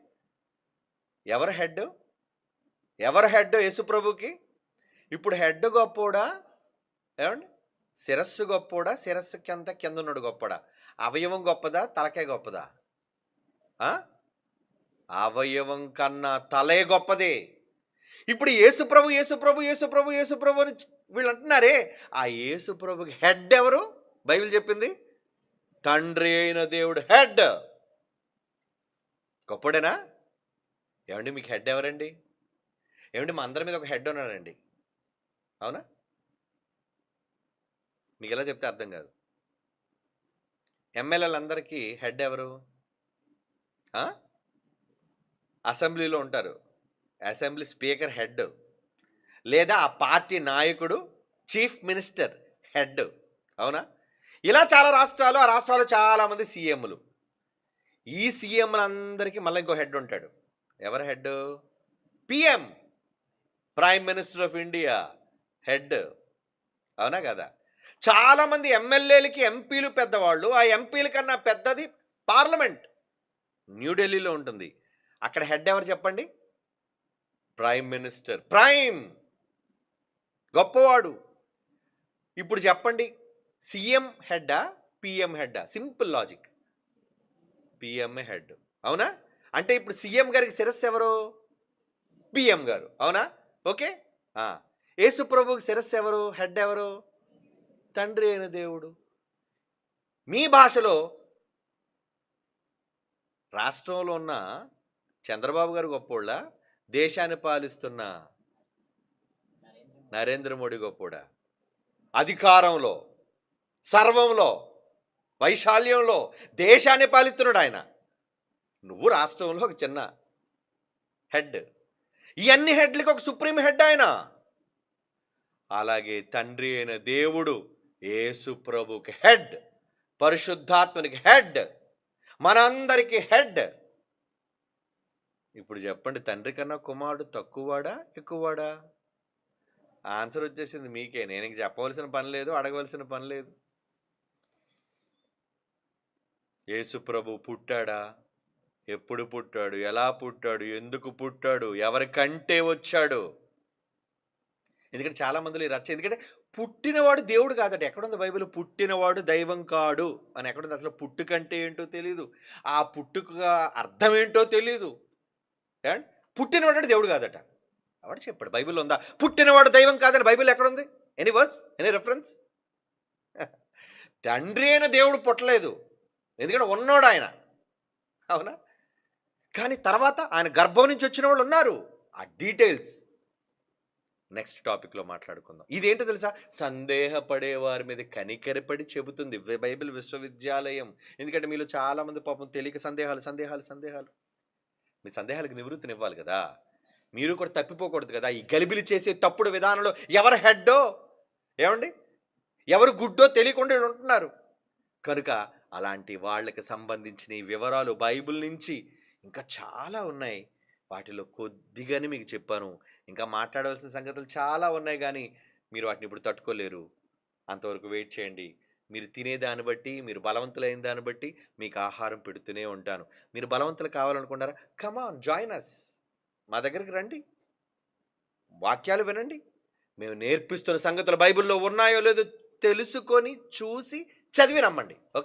ఎవరు హెడ్? యేసు ప్రభుకి? ఇప్పుడు హెడ్ గొప్పోడా? ఏమండి? శిరస్సు గొప్పోడా? శిరస్సు కింద ఉన్నాడు గొప్పడా? అవయవం గొప్పదా? తలకే గొప్పదా? అవయవం కన్నా తలే గొప్పదే. ఇప్పుడు యేసు ప్రభు అని వీళ్ళు అంటున్నారే, ఆ యేసు ప్రభుకి హెడ్ ఎవరు? బైబిల్ చెప్పింది తండ్రి అయిన దేవుడు హెడ్. గొప్పడేనా? ఏమండి మీకు హెడ్ ఎవరండి? ఏమండి మా అందరి మీద ఒక హెడ్ ఉన్నాడండి. అవునా? మీకు ఎలా చెప్తే అర్థం కాదు. ఎమ్మెల్యేలందరికీ హెడ్ ఎవరు? అసెంబ్లీలో ఉంటారు. అసెంబ్లీ స్పీకర్ హెడ్, లేదా ఆ పార్టీ నాయకుడు చీఫ్ మినిస్టర్ హెడ్. అవునా? ఇలా చాలా రాష్ట్రాలు, ఆ రాష్ట్రాలు చాలామంది సీఎంలు. ఈ సీఎంలందరికీ మళ్ళీ ఇంకో హెడ్ ఉంటాడు. ఎవరు head? PM, prime minister of India head. అవునా కదా? చాలామంది ఎమ్మెల్యేలకి ఎంపీలు పెద్దవాళ్ళు. ఆ ఎంపీల కన్నా పెద్దది పార్లమెంట్ న్యూఢిల్లీలో ఉంటుంది. అక్కడ హెడ్ ఎవరు చెప్పండి? Prime minister. ప్రైమ్ గొప్పవాడు. ఇప్పుడు చెప్పండి, సీఎం హెడ్డా పిఎం హెడ్డా? సింపుల్ లాజిక్, పిఎంఏ హెడ్. అవునా? అంటే ఇప్పుడు సీఎం గారికి శిరస్సు ఎవరు? పిఎం గారు. అవునా? ఓకే. యేసు ప్రభువుకి శిరస్సు ఎవరు? హెడ్ ఎవరు? తండ్రి అయిన దేవుడు. మీ భాషలో రాష్ట్రంలో ఉన్న చంద్రబాబు గారు గొప్పోళ్ళా? దేశాన్ని పాలిస్తున్న నరేంద్ర మోడీ గొప్పోడా? అధికారంలో, సర్వంలో, వైశాల్యంలో దేశాన్ని పాలిస్తున్నాడు ఆయన. నువ్వు రాష్ట్రంలో ఒక చిన్న హెడ్. ఈ అన్ని హెడ్లకి ఒక సుప్రీం హెడ్ ఆయన. అలాగే తండ్రి అయిన దేవుడు యేసు ప్రభుకి హెడ్, పరిశుద్ధాత్మనికి హెడ్, మనందరికి హెడ్. ఇప్పుడు చెప్పండి, తండ్రి కన్నా కుమారుడు తక్కువవాడా ఎక్కువవాడా? ఆన్సర్ వచ్చేసింది మీకే. నేను ఇంక చెప్పవలసిన పని లేదు, అడగవలసిన పని లేదు. యేసు ప్రభు పుట్టాడా? ఎప్పుడు పుట్టాడు? ఎలా పుట్టాడు? ఎందుకు పుట్టాడు? ఎవరికంటే వచ్చాడు? ఎందుకంటే చాలా మందిలో ఈ రచ్చ. ఎందుకంటే పుట్టినవాడు దేవుడు కాదట. ఎక్కడుంది బైబిల్? పుట్టినవాడు దైవం కాడు అని ఎక్కడుంది? అసలు పుట్టుకంటే ఏంటో తెలీదు, ఆ పుట్టుక అర్థం ఏంటో తెలీదు. అండ్ పుట్టినవాడు దేవుడు కాదట. ఎవడు చెప్పాడు? బైబిల్లో ఉందా పుట్టినవాడు దైవం కాదని? బైబిల్ ఎక్కడుంది? Any verse, any reference? తండ్రి అయిన దేవుడు పుట్టలేదు, ఎందుకంటే ఉన్నాడు ఆయన, అవునా? కానీ తర్వాత ఆయన గర్భం నుంచి వచ్చిన వాళ్ళు ఉన్నారు. ఆ డీటెయిల్స్ నెక్స్ట్ టాపిక్లో మాట్లాడుకుందాం. ఇదేంటో తెలుసా? సందేహపడే వారి మీద కనికరపడి చెబుతుంది బైబిల్ విశ్వవిద్యాలయం. ఎందుకంటే మీలో చాలామంది పాపం తెలియక సందేహాలు సందేహాలు సందేహాలు. మీ సందేహాలకు నివృత్తినివ్వాలి కదా, మీరు కూడా తప్పిపోకూడదు కదా. ఈ గలిబిలి చేసే తప్పుడు విధానంలో ఎవరు హెడ్డో, ఏమండి, ఎవరు గుడ్డో తెలియకుండా ఉంటున్నారు. కనుక అలాంటి వాళ్ళకి సంబంధించిన ఈ వివరాలు బైబిల్ నుంచి ఇంకా చాలా ఉన్నాయి. వాటిలో కొద్దిగానే మీకు చెప్పాను. ఇంకా మాట్లాడవలసిన సంగతులు చాలా ఉన్నాయి, కానీ మీరు వాటిని ఇప్పుడు తట్టుకోలేరు. అంతవరకు వెయిట్ చేయండి. మీరు తినేదాన్ని బట్టి, మీరు బలవంతులైన దాన్ని బట్టి మీకు ఆహారం పెడుతూనే ఉంటాను. మీరు బలవంతులు కావాలనుకుంటారా? కమాన్, జాయిన్ అస్. మా దగ్గరికి రండి, వాక్యాలు వినండి. మేము నేర్పిస్తున్న సంగతులు బైబిల్లో ఉన్నాయో లేదో తెలుసుకొని చూసి చదివి నమ్మండి. ఓకే.